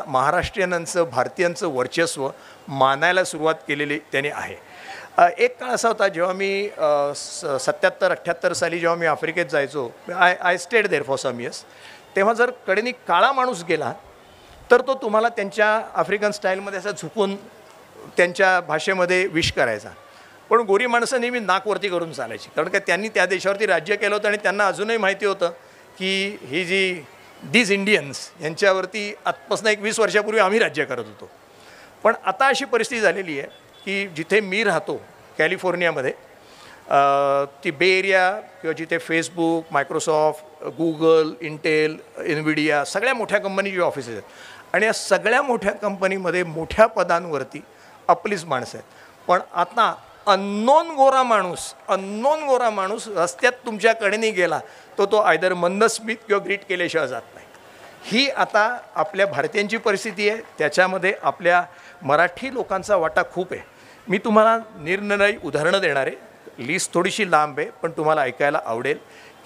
महाराष्ट्रीयनांचं भारतीयांचं वर्चस्व मानायला सुरुवात केलेली त्याने आहे. एक काळ असा होता जेव्हा मी 77-78 साली जेव्हा मी आफ्रिकेत जायचो, I stayed there for some years. तेव्हा जर कडेनी काळा माणूस गेला तर तो तुम्हाला त्यांच्या आफ्रिकन स्टाईलमध्ये असा झुकून त्यांच्या भाषेमध्ये विश करायचा. पण गोरी माणसं नेहमी नाकवरती करून चालायची, कारण का त्यांनी त्या देशावरती राज्य केलं होतं आणि त्यांना अजूनही माहिती होतं की ही जी दीज इंडियन्स यांच्यावरती आजपासून 20 वर्षापूर्वी आम्ही राज्य करत होतो. पण आता अशी परिस्थिती झालेली आहे की जिथे मी राहतो कॅलिफोर्नियामध्ये, ती बे एरिया किंवा जिथे फेसबुक, मायक्रोसॉफ्ट, गुगल, इंटेल, इन्व्हिडिया सगळ्या मोठ्या कंपनीची ऑफिसेस आहेत. आणि या सगळ्या मोठ्या कंपनीमध्ये मोठ्या पदांवरती आपलीच माणसं आहेत. पण आता अननोन गोरा माणूस रस्त्यात तुमच्याकडेने गेला तो आयदर मंदस्मित किंवा ग्रीट केल्याशिवाय जात नाही. ही आता आपल्या भारतीयांची परिस्थिती आहे. त्याच्यामध्ये आपल्या मराठी लोकांचा वाटा खूप आहे. मी तुम्हाला निरनिराळी उदाहरणं देणार आहे. लिस्ट थोडीशी लांब आहे, पण तुम्हाला ऐकायला आवडेल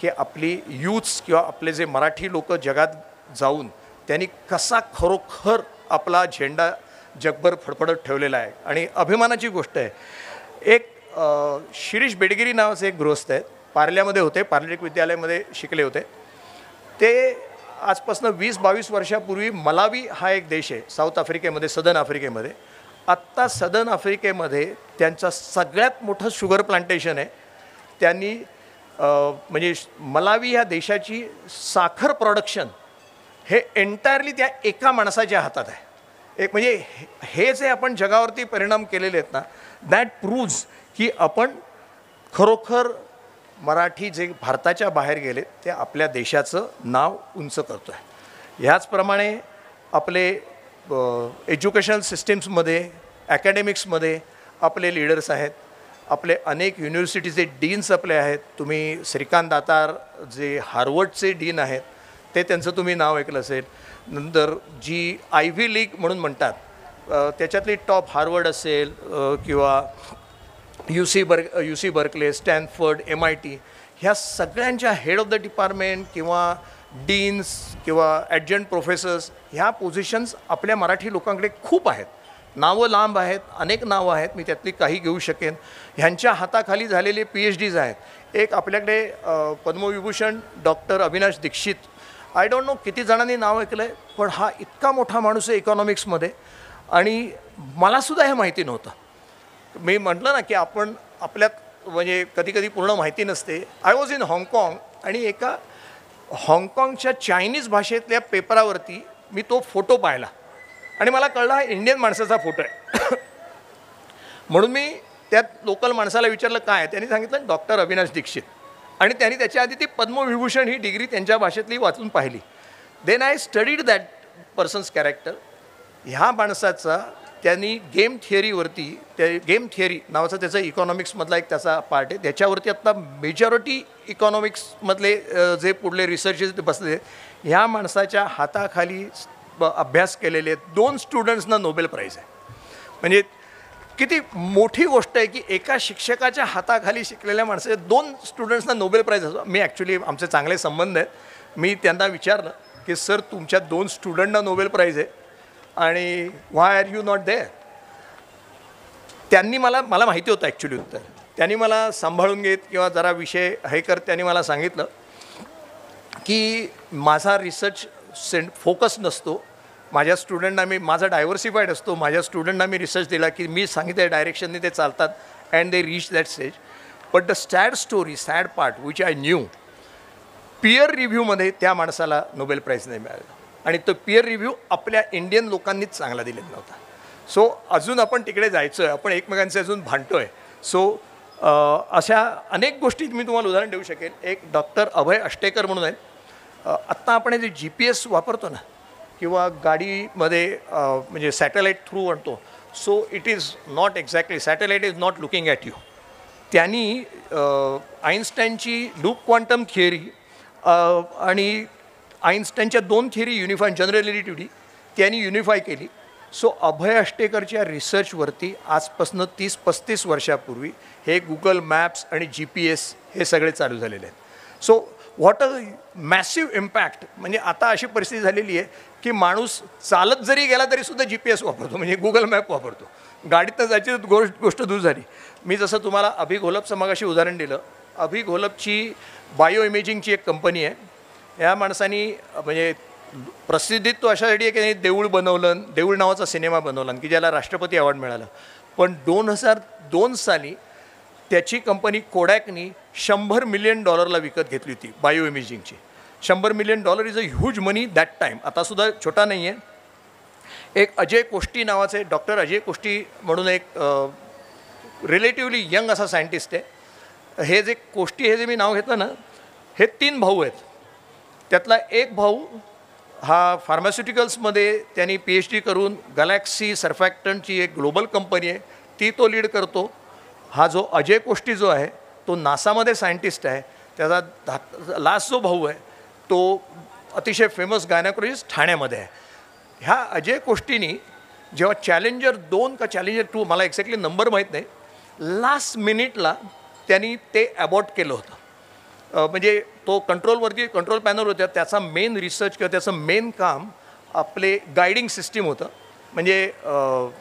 की आपली यूथ्स किंवा आपले जे मराठी लोक जगात जाऊन त्यांनी कसा खरोखर आपला झेंडा जगभर फडफडत ठेवलेला आहे. आणि अभिमानाची गोष्ट आहे. एक शिरीष बेडगिरी नावाचे एक गृहस्थ आहेत, पार्ल्यामध्ये होते, पार्लेट विद्यालयामध्ये शिकले होते. ते आजपासून 20-22 वर्षापूर्वी मलावी हा एक देश आहे साऊथ आफ्रिकेमध्ये, सदर्न आफ्रिकेमध्ये. आत्ता सदर्न आफ्रिकेमध्ये त्यांचं सगळ्यात मोठं शुगर प्लांटेशन आहे. त्यांनी म्हणजे मलावी ह्या देशाची साखर प्रोडक्शन हे एंटायरली त्या एका माणसाच्या हातात आहे. एक म्हणजे हे जे आपण जगावरती परिणाम केलेले आहेत ना, दॅट प्रूव्ज की आपण खरोखर मराठी जे भारताच्या बाहेर गेले ते आपल्या देशाचं नाव उंच करतो आहे. ह्याचप्रमाणे आपले एज्युकेशनल सिस्टीम्समध्ये, ॲकॅडेमिक्समध्ये आपले लीडर्स आहेत. आपले अनेक युनिव्हर्सिटीचे डीन्स आपले आहेत. तुम्ही श्रीकांत दातार जे हार्वर्डचे डीन आहेत ते त्यांचं तुम्ही नाव ऐकलं असेल. नंतर जी आयव्ही लीग म्हणून म्हणतात त्याच्यातली टॉप हार्वर्ड असेल किंवा UC बर्कले, स्टॅनफर्ड, MIT ह्या सगळ्यांच्या हेड ऑफ द डिपार्टमेंट किंवा डीन्स किंवा ॲडजंट प्रोफेसर्स ह्या पोझिशन्स आपल्या मराठी लोकांकडे खूप आहेत. नावं लांब आहेत, अनेक नावं आहेत, मी त्यातली काही घेऊ शकेन. ह्यांच्या हाताखाली झालेले PhDs आहेत. एक आपल्याकडे Padma Vibhushan doctor Avinash Dikshit, I don't know किती जणांनी नाव ऐकलं आहे, पण हा इतका मोठा माणूस आहे इकॉनॉमिक्समध्ये आणि मलासुद्धा हे माहिती नव्हतं. मी म्हटलं ना की आपण आपल्यात म्हणजे कधी कधी पूर्ण माहिती नसते. आय वॉज इन हाँगकाँग आणि एका हाँगकाँगच्या चायनीज भाषेतल्या पेपरावरती मी तो फोटो पाहिला आणि मला कळलं हा इंडियन माणसाचा फोटो आहे. म्हणून मी त्यात लोकल माणसाला विचारलं काय, त्यांनी सांगितलं डॉक्टर अविनाश दीक्षित आणि त्यांनी त्याच्या आधी ती पद्मविभूषण ही डिग्री त्यांच्या भाषेतली वाचून पाहिली. Then I studied that person's character. ह्या माणसाचा त्यांनी गेम थिअरीवरती, गेम थिअरी नावाचा त्याचा इकॉनॉमिक्समधला एक त्याचा पार्ट आहे, त्याच्यावरती आत्ता मेजॉरिटी इकॉनॉमिक्समधले जे पुढले रिसर्चेस ते बसले, ह्या माणसाच्या हाताखाली अभ्यास केलेले 2 स्टुडंट्सना नोबेल प्राईज आहे. म्हणजे किती मोठी गोष्ट आहे की एका शिक्षकाच्या हाताखाली शिकलेल्या माणसाच्या 2 स्टुडंट्सना नोबेल प्राईज असतो. मी ॲक्च्युली आमचे चांगले संबंध आहेत. मी त्यांना विचारलं की सर तुमच्या 2 स्टुडंटना नोबेल प्राईज आहे आणि व्हाय आर यू नॉट देअर. त्यांनी मला माहिती होतं ॲक्च्युली उत्तर. त्यांनी मला सांभाळून घेत किंवा जरा विषय हे कर त्यांनी मला सांगितलं की माझा रिसर्च फोकस नसतो. माझ्या स्टुडंटना माझा डायव्हर्सिफाईड असतो. माझ्या स्टुडंटना मी रिसर्च दिला की मी सांगितलं डायरेक्शनने ते चालतात and they reach that stage. But the sad story, sad part which I knew, peer रिव्ह्यूमध्ये त्या माणसाला नोबेल प्राईज नाही मिळाला आणि तो पियर रिव्ह्यू आपल्या इंडियन लोकांनीच चांगला दिलेला नव्हता. सो अजून आपण तिकडे जायचं आहे, आपण एकमेकांचे अजून भांडतो आहे. सो अशा अनेक गोष्टी मी तुम्हाला उदाहरण देऊ शकेन. एक डॉक्टर अभय अष्टेकर म्हणून आहेत. आत्ता आपण जे GPS वापरतो ना किंवा गाडीमध्ये म्हणजे सॅटेलाईट थ्रू आणतो, so it is not exactly, satellite is not looking at you. त्यांनी आईन्स्टाईनची लूप क्वांटम थिअरी आणि आईन्स्टाईनच्या 2 थिअरी युनिफाय, जनरल रिलेटिव्हिटी त्यांनी युनिफाय केली. सो अभय अष्टेकरच्या रिसर्चवरती आजपासून 30-35 वर्षापूर्वी हे गुगल मॅप्स आणि GPS हे सगळे चालू झालेले आहेत. So what a massive impact. म्हणजे आता अशी परिस्थिती झालेली आहे की माणूस चालत जरी गेला तरीसुद्धा GPS वापरतो, म्हणजे गुगल मॅप वापरतो. गाडीतनं जायची गोष्ट दूर झाली. मी जसं तुम्हाला अभि घोलपचं मगाशी उदाहरण दिलं, अभि घोलपची बायो इमेजिंगची एक कंपनी आहे. या माणसानी म्हणजे प्रसिद्धीत तो अशासाठी आहे की त्यांनी देऊळ बनवलं, देऊळ नावाचा सिनेमा बनवला की ज्याला राष्ट्रपती अवॉर्ड मिळाला. पण 2002 साली त्याची कंपनी कोडॅकनी $100 मिलियन विकत घेतली होती बायो इमेजिंगची. $100 million is a huge money that time. आतासुद्धा छोटा नाही आहे. एक अजय कोष्टी नावाचे, डॉक्टर अजय कोष्टी म्हणून एक रिलेटिव्हली यंग असा सायंटिस्ट आहे. हे जे कोष्टी हे जे मी नाव घेतलं ना, हे 3 भाऊ आहेत. त्यातला एक भाऊ हा फार्मास्युटिकल्समध्ये त्यांनी PhD करून गॅलेक्सी सर्फॅक्टंटची एक ग्लोबल कंपनी आहे ती तो लीड करतो. हा जो अजय कोष्टी जो आहे तो नासामध्ये सायंटिस्ट आहे. त्याचा लास्ट जो भाऊ आहे तो अतिशय फेमस गायनाकोलॉजिस्ट ठाण्यामध्ये आहे. ह्या अजय कोष्टीनी जेव्हा चॅलेंजर 2 का चॅलेंजर 2 मला एक्झॅक्टली नंबर माहीत नाही, लास्ट मिनिटला त्यांनी ते अबॉर्ट केलं होतं. म्हणजे तो कंट्रोल पॅनल होत्या, त्याचा मेन रिसर्च किंवा त्याचं मेन काम आपले गायडिंग सिस्टीम होतं. म्हणजे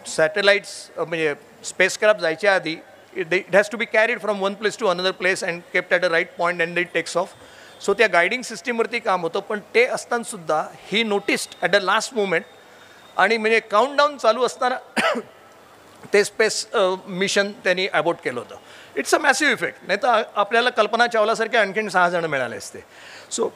सॅटेलाइट्स म्हणजे स्पेसक्राफ्ट जायच्या आधी it has to be carried from one place to another place and kept at a right point and it takes off. So त्या गायडिंग सिस्टीमवरती काम होतं. पण ते असतानासुद्धा ही noticed at the last moment आणि म्हणजे काउंटडाऊन चालू असताना ते स्पेस मिशन त्यांनी अबॉर्ट केलं होतं. It's a massive effect. नाही तर आपल्याला कल्पना चावलासारखे आणखीन 6 जण मिळाले असते. सो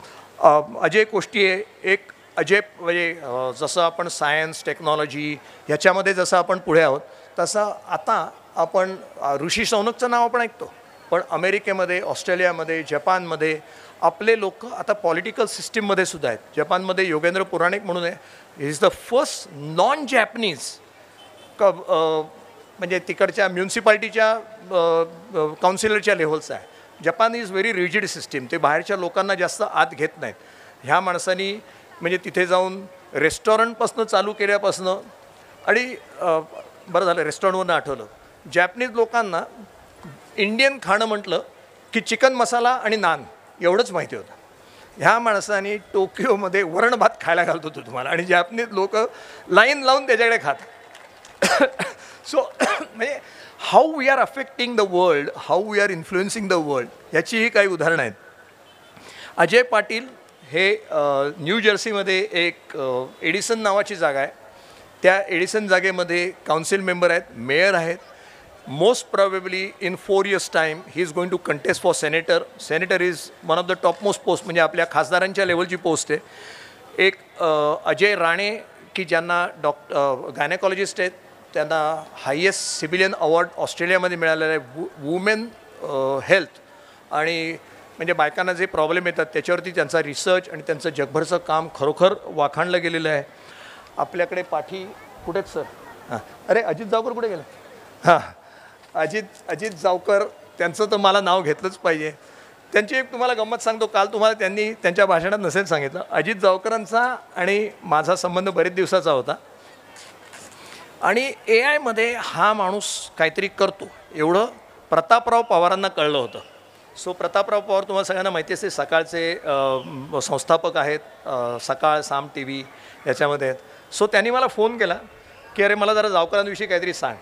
अजय कोष्टी आहे एक. अजय म्हणजे जसं आपण सायन्स टेक्नॉलॉजी ह्याच्यामध्ये जसं आपण पुढे आहोत तसं आता आपण ऋषी शौनकचं नाव आपण ऐकतो, पण अमेरिकेमध्ये, ऑस्ट्रेलियामध्ये, जपानमध्ये आपले लोक आता पॉलिटिकल सिस्टीममध्ये सुद्धा आहेत. जपानमध्ये योगेंद्र पुराणिक म्हणून आहे. He is the first non Japanese म्हणजे तिकडच्या म्युन्सिपाल्टीच्या काउन्सिलरच्या लेव्हलचा आहे. Japan is very rigid system. ते बाहेरच्या लोकांना जास्त आत घेत नाहीत. ह्या माणसांनी म्हणजे तिथे जाऊन रेस्टॉरंटपासून चालू केल्यापासून आणि बरं झालं रेस्टॉरंटवरून आठवलं, जॅपनीज लोकांना इंडियन खाणं म्हटलं की चिकन मसाला आणि नान एवढंच माहिती होतं. ह्या माणसाने टोकियोमध्ये वरण भात खायला घालत होतो तुम्हाला आणि जॅपनीज लोक लाईन लावून त्याच्याकडे खात. सो म्हणजे how we are affecting the world, how we are influencing the world याचीही काही उदाहरणं आहेत. अजय पाटील हे न्यू जर्सीमध्ये एक एडिसन नावाची जागा आहे. त्या एडिसन जागेमध्ये काउन्सिल मेंबर आहेत, मेयर आहेत. Most probably in 4 years time he is going to contest for senator. Senator is one of the top most post, म्हणजे आपल्या खासदारांच्या लेवलची पोस्ट आहे. एक अजय राणे की ज्यांना गायनेकॉलॉजिस्ट आहेत, त्यांना हायेस्ट सिव्हिलियन अवॉर्ड ऑस्ट्रेलियामध्ये मिळालेला आहे वुमेन हेल्थ, आणि म्हणजे बायकांना जे प्रॉब्लेम येतात त्याच्यावरती त्यांचा रिसर्च आणि त्यांचं जगभरचं काम खरोखर वाखाणलं गेलेलं आहे. आपल्याकडे पाठी कुठेच सर, हां अरे अजित जावकर कुठे गेलं? हां अजित जावकर, त्यांचं तर मला नाव घेतलंच पाहिजे. त्यांची एक तुम्हाला गंमत सांगतो, काल तुम्हाला त्यांनी त्यांच्या भाषणात नसेल सांगितलं. अजित जावकरांचा आणि माझा संबंध बरेच दिवसाचा होता, आणि AI मध्ये हा माणूस काहीतरी करतो एवढं प्रतापराव पवारांना कळलं होतं. सो प्रतापराव पवार तुम्हाला सगळ्यांना माहिती असते, सकाळचे संस्थापक आहेत, सकाळ साम TV याच्यामध्ये आहेत. सो त्यांनी मला फोन केला की अरे मला जरा जावकरांविषयी काहीतरी सांग.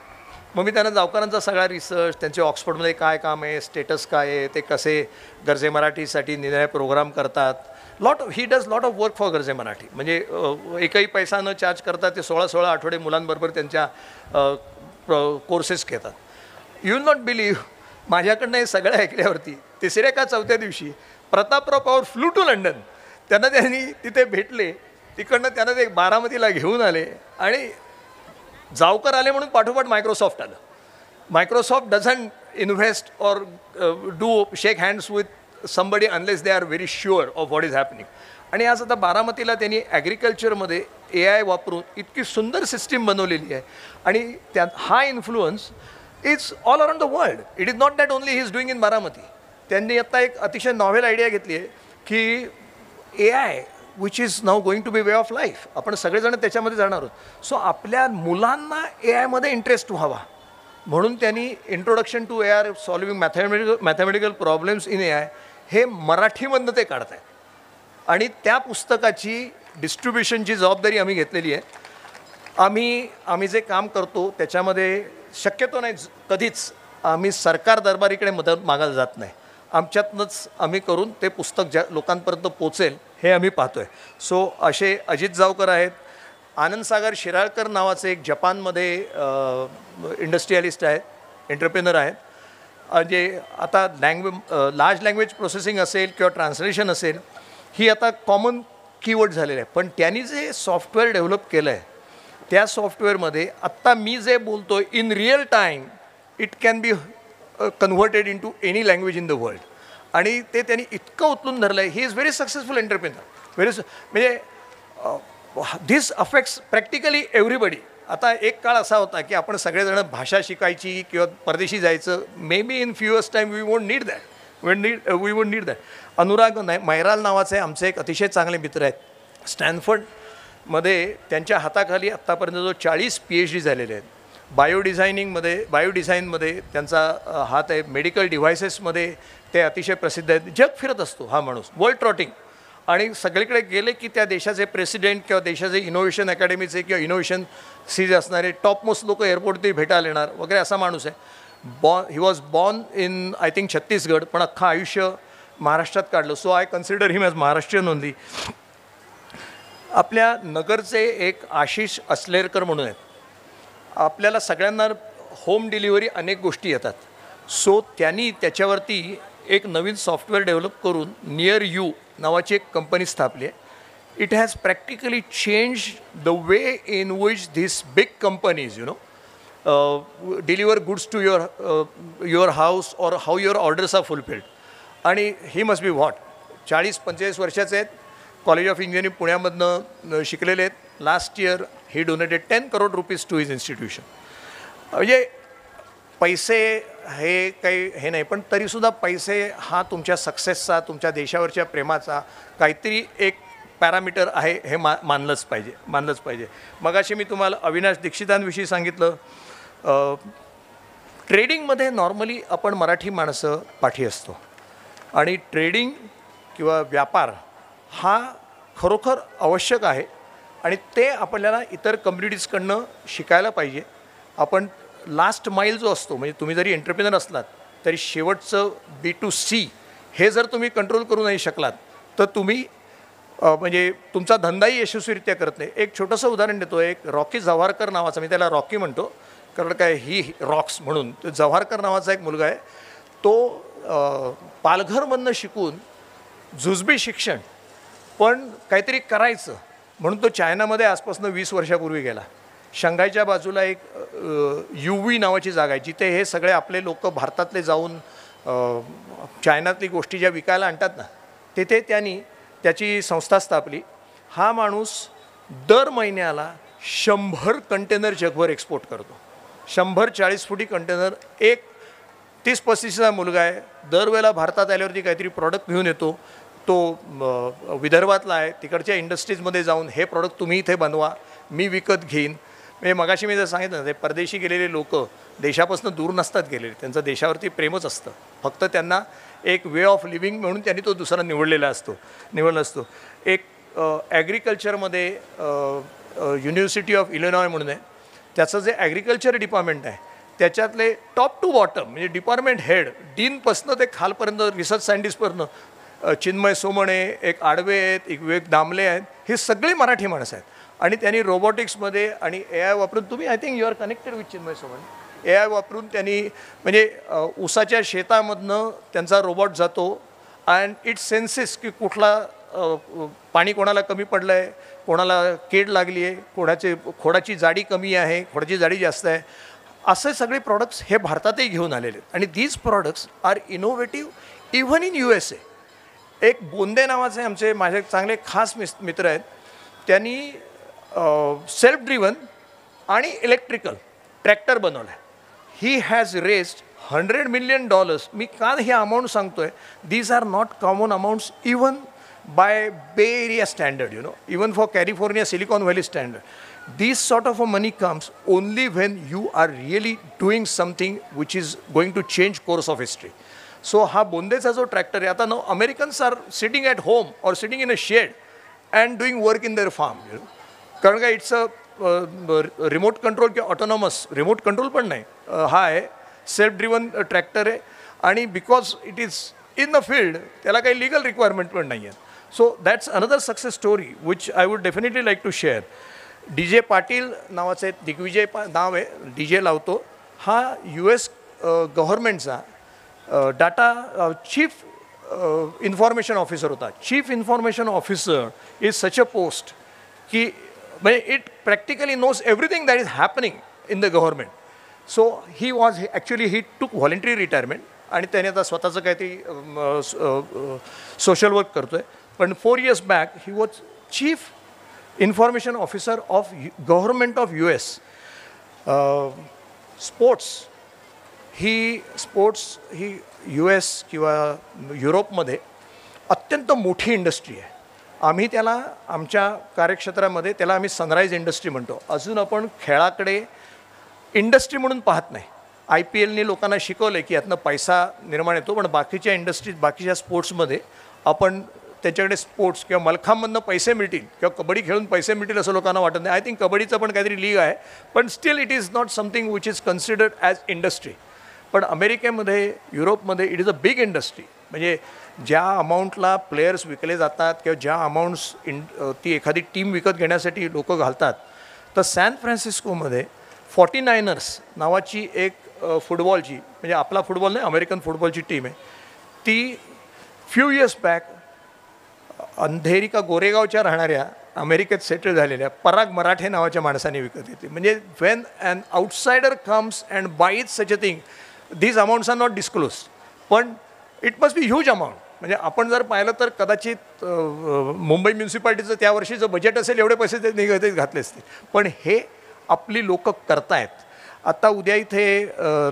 मग मी त्यांना जावकरांचा सगळा रिसर्च, त्यांचे ऑक्सफोर्डमध्ये काय काम आहे, स्टेटस काय आहे, ते कसे गरजे मराठीसाठी निरनिराळे प्रोग्राम करतात, he does lot of work for गरजे मराठी. म्हणजे एकही पैसा न चार्ज करतात, ते 16 आठवडे मुलांबरोबर त्यांच्या कोर्सेस घेतात. यू विल नॉट बिलीव्ह, माझ्याकडनं हे सगळं ऐकल्यावरती 3ऱ्या का 4थ्या दिवशी Prataprao Pawar flew to London. त्यांनी तिथे भेटले, तिकडनं त्यांना ते बारामतीला घेऊन आले, आणि जावकर आले म्हणून पाठोपाठ मायक्रोसॉफ्ट आलं. Microsoft doesn't invest or do shake hands with somebody unless they are very sure of what is happening. आणि आज आता बारामतीला त्यांनी ॲग्रिकल्चरमध्ये AI वापरून इतकी सुंदर सिस्टीम बनवलेली आहे, आणि त्यात हा influence is all around the world. It is not that only he is doing in Baramati. त्यांनी आता एक अतिशय नॉव्हेल आयडिया घेतली आहे की AI which is now going to be way of life. आपण सगळेजण त्याच्यामध्ये जाणार आहोत. सो आपल्या मुलांना AI मध्ये इंटरेस्ट व्हावा म्हणून त्यांनी introduction to AR solving mathematical problems in AI हे मराठीमधनं ते काढत आहेत, आणि त्या पुस्तकाची डिस्ट्रीब्युशनची जबाबदारी आम्ही घेतलेली आहे. आम्ही जे काम करतो त्याच्यामध्ये शक्यतो नाही कधीच आम्ही सरकार दरबारीकडे मदत मागायला जात नाही. आमच्यातनंच आम्ही करून ते पुस्तक ज्या लोकांपर्यंत पोचेल हे आम्ही पाहतो आहे. सो असे अजित जावकर आहेत. आनंदसागर शिराळकर नावाचे एक जपानमध्ये इंडस्ट्रियलिस्ट आहेत, एंटरप्रेनर आहेत. जे आता लार्ज लँग्वेज प्रोसेसिंग असेल किंवा ट्रान्सलेशन असेल, ही आता कॉमन कीवर्ड झालेलं आहे. पण त्यांनी जे सॉफ्टवेअर डेव्हलप केलं आहे, त्या सॉफ्टवेअरमध्ये आत्ता मी जे बोलतो in real time it can be converted into any language in the world. आणि ते त्यांनी इतकं उचलून धरलं आहे. He is very successful entrepreneur. म्हणजे धिस अफेक्ट्स प्रॅक्टिकली एव्हरीबडी. आता एक काळ असा होता की आपण सगळेजण भाषा शिकायची किंवा परदेशी जायचं. May be in few years time we won't need that. We won't need that. Anurag Mairal नावाचे आमचे एक अतिशय चांगले मित्र आहेत. स्टॅनफर्डमध्ये त्यांच्या हाताखाली आत्तापर्यंत जो 40 PhD झालेले आहेत. बायोडिझाईनमध्ये त्यांचा हात आहे. मेडिकल डिव्हायसेसमध्ये ते अतिशय प्रसिद्ध आहेत. जग फिरत असतो हा माणूस, वर्ल्ड ट्रॉटिंग. आणि सगळीकडे गेले की त्या देशाचे प्रेसिडेंट किंवा देशाचे इनोव्हेशन अकॅडमीचे किंवा इनोव्हेशन सीज असणारे टॉपमोस्ट लोक एअरपोर्टवरती भेटायला येणार वगैरे असा माणूस आहे. He was born in I think Chhattisgarh, पण अख्खं आयुष्य महाराष्ट्रात काढलं. So I consider him as Maharashtrian only. आपल्या नगरचे एक आशिष असलेरकर म्हणून आहेत. आपल्याला सगळ्यांना होम डिलिव्हरी अनेक गोष्टी येतात. सो त्यांनी त्याच्यावरती एक नवीन सॉफ्टवेअर डेव्हलप करून नियर यू नावाची एक कंपनी स्थापली आहे. It has practically change the way in which this big companies deliver goods to your house or how your orders are fulfilled. आणि ही मस्ट बी व्हॉट. 40-45 वर्षाचे आहेत. College of engineering पुण्यामधनं शिकलेले आहेत. Last year he donated 10 crore rupees to his institution. म्हणजे पैसे हे काही हे नाही, पण तरीसुद्धा पैसे हा तुमच्या सक्सेसचा, तुमच्या देशावरच्या प्रेमाचा काहीतरी एक पॅरामीटर आहे हे मानलंच पाहिजे. मगाशी मी तुम्हाला अविनाश दीक्षितांविषयी सांगितलं. ट्रेडिंगमध्ये नॉर्मली आपण मराठी माणसं पाठी असतो, आणि ट्रेडिंग किंवा व्यापार हा खरोखर आवश्यक आहे, आणि ते आपल्याला इतर कम्युनिटीजकडनं शिकायला पाहिजे. आपण लास्ट माईल जो असतो, म्हणजे तुम्ही जरी एंटरप्रेनर असलात तरी शेवटचं B2C हे जर तुम्ही कंट्रोल करू नाही शकलात तर तुम्ही म्हणजे तुमचा धंदाही यशस्वीरित्या करत नाही. एक छोटंसं उदाहरण देतो. एक रॉकी जव्हारकर नावाचा, मी त्याला रॉकी म्हणतो कारण काय ही रॉक्स म्हणून, तो जव्हारकर नावाचा एक मुलगा आहे. तो पालघरमधनं शिकून जुजबी शिक्षण, पण काहीतरी करायचं म्हणून तो चायनामध्ये आजपासून 20 वर्षापूर्वी गेला. शंघायच्या बाजूला एक UV नावाची जागा आहे जिथे हे सगळे आपले लोक भारतातले जाऊन चायनातली गोष्टी ज्या विकायला आणतात ना, तिथे त्यांनी त्याची संस्था स्थापली. हा माणूस दर महिन्याला 100 कंटेनर जगभर एक्सपोर्ट करतो. 100 40 फुटी कंटेनर. एक 30-35चा मुलगा आहे. दरवेळेला भारतात आल्यावरती काहीतरी प्रॉडक्ट घेऊन येतो. तो विदर्भातला आहे. तिकडच्या इंडस्ट्रीजमध्ये जाऊन हे प्रॉडक्ट तुम्ही इथे बनवा, मी विकत घेईन. म्हणजे मगाशी मी जर सांगितलं ना, ते परदेशी गेलेले लोक देशापासून दूर नसतात गेलेले, त्यांचं देशावरती प्रेमच असतं. फक्त त्यांना एक वे ऑफ लिव्हिंग म्हणून त्यांनी तो दुसरा निवडला असतो. एक ॲग्रिकल्चरमध्ये युनिव्हर्सिटी ऑफ इलिनॉय म्हणून आहे, त्याचं जे ॲग्रिकल्चर डिपार्टमेंट आहे त्याच्यातले टॉप टू बॉटम म्हणजे डिपार्टमेंट हेड, डीनपासनं ते खालपर्यंत रिसर्च सायंटिस्टपर्यंत चिन्मय सोमणे, एक आडवे आहेत, एक विवेक दामले आहेत, हे सगळे मराठी माणसं आहेत. आणि त्यांनी रोबोटिक्समध्ये आणि AI वापरून, तुम्ही I think you are connected with Chinmay Somane, AI वापरून त्यांनी म्हणजे ऊसाच्या शेतामधनं त्यांचा रोबोट जातो अँड इट सेन्सेस की कुठला पाणी कोणाला कमी पडलं आहे, कोणाला कीड लागली आहे, खोडाची जाडी कमी आहे, खोडाची जाडी जास्त आहे, असे सगळे प्रॉडक्ट्स हे भारतातही घेऊन आलेले आहेत. आणि these products are innovative even in USA. एक बोंदे नावाचे आमचे माझे चांगले खास मित्र आहेत, त्यांनी सेल्फ ड्रिव्हन आणि इलेक्ट्रिकल ट्रॅक्टर बनवला आहे. He has raised $100 million. मी का हे अमाऊंट सांगतो आहे, these are not common amounts even by Bay Area standard, even for California Silicon Valley standard. This sort of a money comes only when you are really doing something which is going to change course of history. So हा बोंदेचा जो tractor आहे, आता no Americans are sitting at home और sitting in a shed and doing work in their farm. कारण का it's a remote control किंवा autonomous remote control पण नाही, हा आहे सेल्फ ड्रिव्हन ट्रॅक्टर आहे. आणि because it is in the field त्याला काही लिगल रिक्वायरमेंट पण नाही आहे. So that's another success story which I would definitely like to share. DJ Patil नावाचे दिग्विजय नाव आहे, DJ लावतो. हा US गव्हर्मेंटचा डाटा चीफ इन्फॉर्मेशन ऑफिसर होता. Chief information officer is such a post की म्हणजे it practically knows everything that is happening in the government. So he was actually he took voluntary retirement आणि त्याने आता स्वतःचं काहीतरी सोशल वर्क करतो आहे. पण 4 years back he was chief information officer of government of US. Sports he US किंवा युरोपमध्ये अत्यंत मोठी इंडस्ट्री आहे. आम्ही त्याला आमच्या कार्यक्षेत्रामध्ये त्याला आम्ही सनराईज इंडस्ट्री म्हणतो. अजून आपण खेळाकडे इंडस्ट्री म्हणून पाहत नाही. IPLने लोकांना शिकवलं की यातनं पैसा निर्माण येतो, पण बाकीच्या इंडस्ट्रीज बाकीच्या स्पोर्ट्समध्ये आपण त्यांच्याकडे स्पोर्ट्स किंवा मलखांबमधनं पैसे मिळतील किंवा कबड्डी खेळून पैसे मिळतील असं लोकांना वाटत नाही. आय थिंक कबड्डीचं पण काहीतरी लीग आहे, पण still it is not something which is considered as industry. पण अमेरिकेमध्ये युरोपमध्ये it is a big industry. म्हणजे ज्या अमाऊंटला प्लेयर्स विकले जातात किंवा ज्या अमाऊंट्स ती एखादी टीम विकत घेण्यासाठी लोक घालतात, तर सॅन फ्रान्सिस्कोमध्ये 49ers नावाची एक फुटबॉलची म्हणजे आपला फुटबॉल नाही अमेरिकन फुटबॉलची टीम आहे. ती फ्यू इयर्स बॅक अंधेरी का गोरेगावच्या राहणाऱ्या अमेरिकेत सेटल झालेल्या पराग मराठे नावाच्या माणसाने विकत येते. म्हणजे when an outsider comes and buys such a thing, these amounts are not disclose, पण it must be huge amount. म्हणजे आपण जर पाहिलं तर कदाचित मुंबई म्युन्सिपाल्टीचं त्या वर्षीचं बजेट असेल एवढे पैसे ते घातले असतील, पण हे आपली लोक करतायत. आता उद्या इथे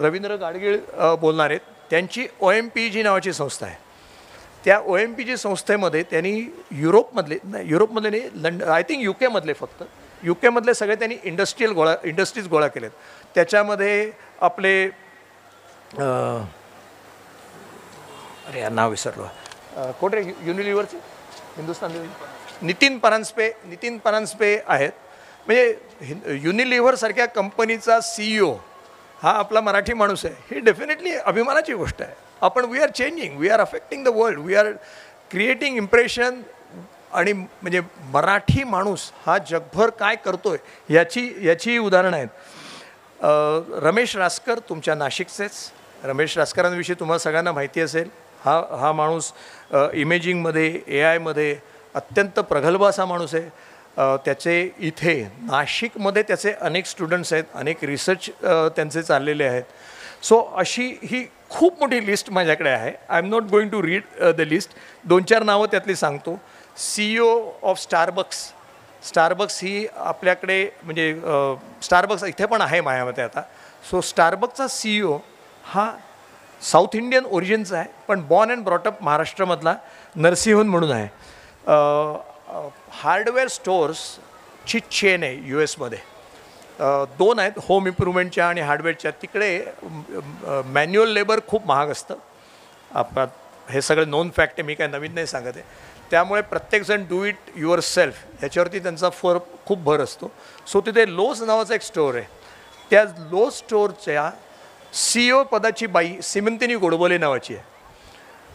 रवींद्र गाडगीळ बोलणार आहेत. त्यांची OMPG नावाची संस्था आहे. त्या OMPG संस्थेमध्ये त्यांनी युरोपमधले नाही लंडन आय थिंक UK फक्त UK सगळे त्यांनी इंडस्ट्रीज गोळा केलेत. त्याच्यामध्ये आपले अरे या नाव विसरलो कोठे युनिलिव्हरचे हिंदुस्तान नितीन परांजपे आहेत. म्हणजे युनिलिव्हरसारख्या कंपनीचा CEO हा आपला मराठी माणूस आहे, ही डेफिनेटली अभिमानाची गोष्ट आहे. आपण we are changing, we are affecting the world, we are creating impression. आणि म्हणजे मराठी माणूस हा जगभर काय करतोय याची उदाहरणं आहेत. रमेश रासकर तुमच्या नाशिकचेच. रमेश रासकरांविषयी तुम्हाला सगळ्यांना माहिती असेल. हा माणूस इमेजिंगमध्ये AI अत्यंत प्रगल्भ असा माणूस आहे. त्याचे इथे नाशिकमध्ये त्याचे अनेक स्टुडंट्स आहेत, अनेक रिसर्च त्यांचे चाललेले आहेत. सो अशी ही खूप मोठी लिस्ट माझ्याकडे आहे. I am not going to read the list. 2-4 नावं त्यातली सांगतो. CEO ऑफ स्टारबक्स ही आपल्याकडे म्हणजे स्टारबक्स इथे पण आहे माझ्यामते आता. सो स्टारबक्सचा CEO हा साऊथ इंडियन ओरिजिनचा आहे, पण बॉर्न अँड ब्रॉटअप महाराष्ट्रामधला नरसिंहन म्हणून आहे. हार्डवेअर स्टोअर्सची चेन आहे US मध्ये. 2 आहेत, होम इम्प्रूव्हमेंटच्या आणि हार्डवेअरच्या. तिकडे मॅन्युअल लेबर खूप महाग असतं. आपण हे सगळं नोन फॅक्ट आहे, मी काय नवीन नाही सांगत आहे. त्यामुळे प्रत्येकजण डू इट युअर सेल्फ याच्यावरती त्यांचा खूप भर असतो. सो तिथे लोज नावाचा एक स्टोअर आहे. त्या लोज स्टोअरच्या CEO पदाची बाई सिमंतिनी गोडबोले नावाची आहे.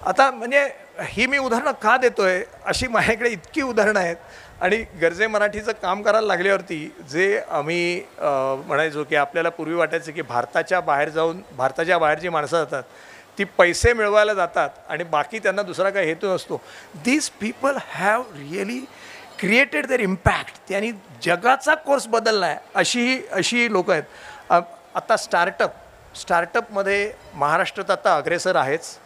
आता म्हणजे ही मी उदाहरणं का देतो आहे, अशी माझ्याकडे इतकी उदाहरणं आहेत. आणि गरजे मराठीचं काम करायला लागल्यावरती जे आम्ही म्हणायचो की आपल्याला पूर्वी वाटायचं की भारताच्या बाहेर जी माणसं जातात ती पैसे मिळवायला जातात आणि बाकी त्यांना दुसरा काही हेतू नसतो. These people have really created their impact. त्यांनी जगाचा कोर्स बदलला आहे अशी लोकं आहेत. आता स्टार्टअपमध्ये महाराष्ट्रात आता अग्रेसर आहेच.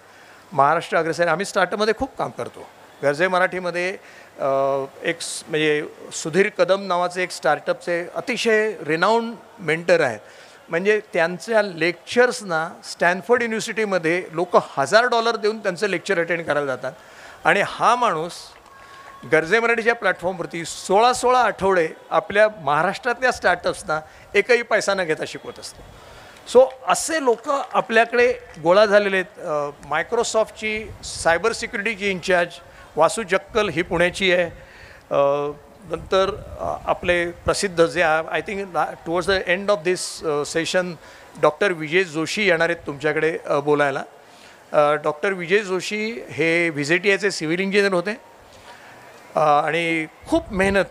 महाराष्ट्र अग्रेसर. आम्ही स्टार्टअपमध्ये खूप काम करतो. गरजे मराठीमध्ये एक म्हणजे सुधीर कदम नावाचे एक स्टार्टअपचे अतिशय रिनाऊंड मेंटर आहेत. म्हणजे त्यांच्या लेक्चर्सना स्टॅनफोर्ड युनिव्हर्सिटीमध्ये लोक $1000 देऊन त्यांचं लेक्चर अटेंड करायला जातात. आणि हा माणूस गरजे मराठीच्या प्लॅटफॉर्मवरती 16 आठवडे आपल्या महाराष्ट्रातल्या स्टार्टअप्सना एकही पैसा न घेता शिकवत असतो. सो असे लोक आपल्याकडे गोळा झालेले आहेत. मायक्रोसॉफ्टची सायबर सिक्युरिटीची इन्चार्ज वासू जक्कल ही पुण्याची आहे. नंतर आपले प्रसिद्ध जे I think towards the end of this session doctor Vijay Joshi येणार आहेत तुमच्याकडे बोलायला. डॉक्टर विजय जोशी हे VJTIचे सिव्हिल इंजिनियर होते आणि खूप मेहनत.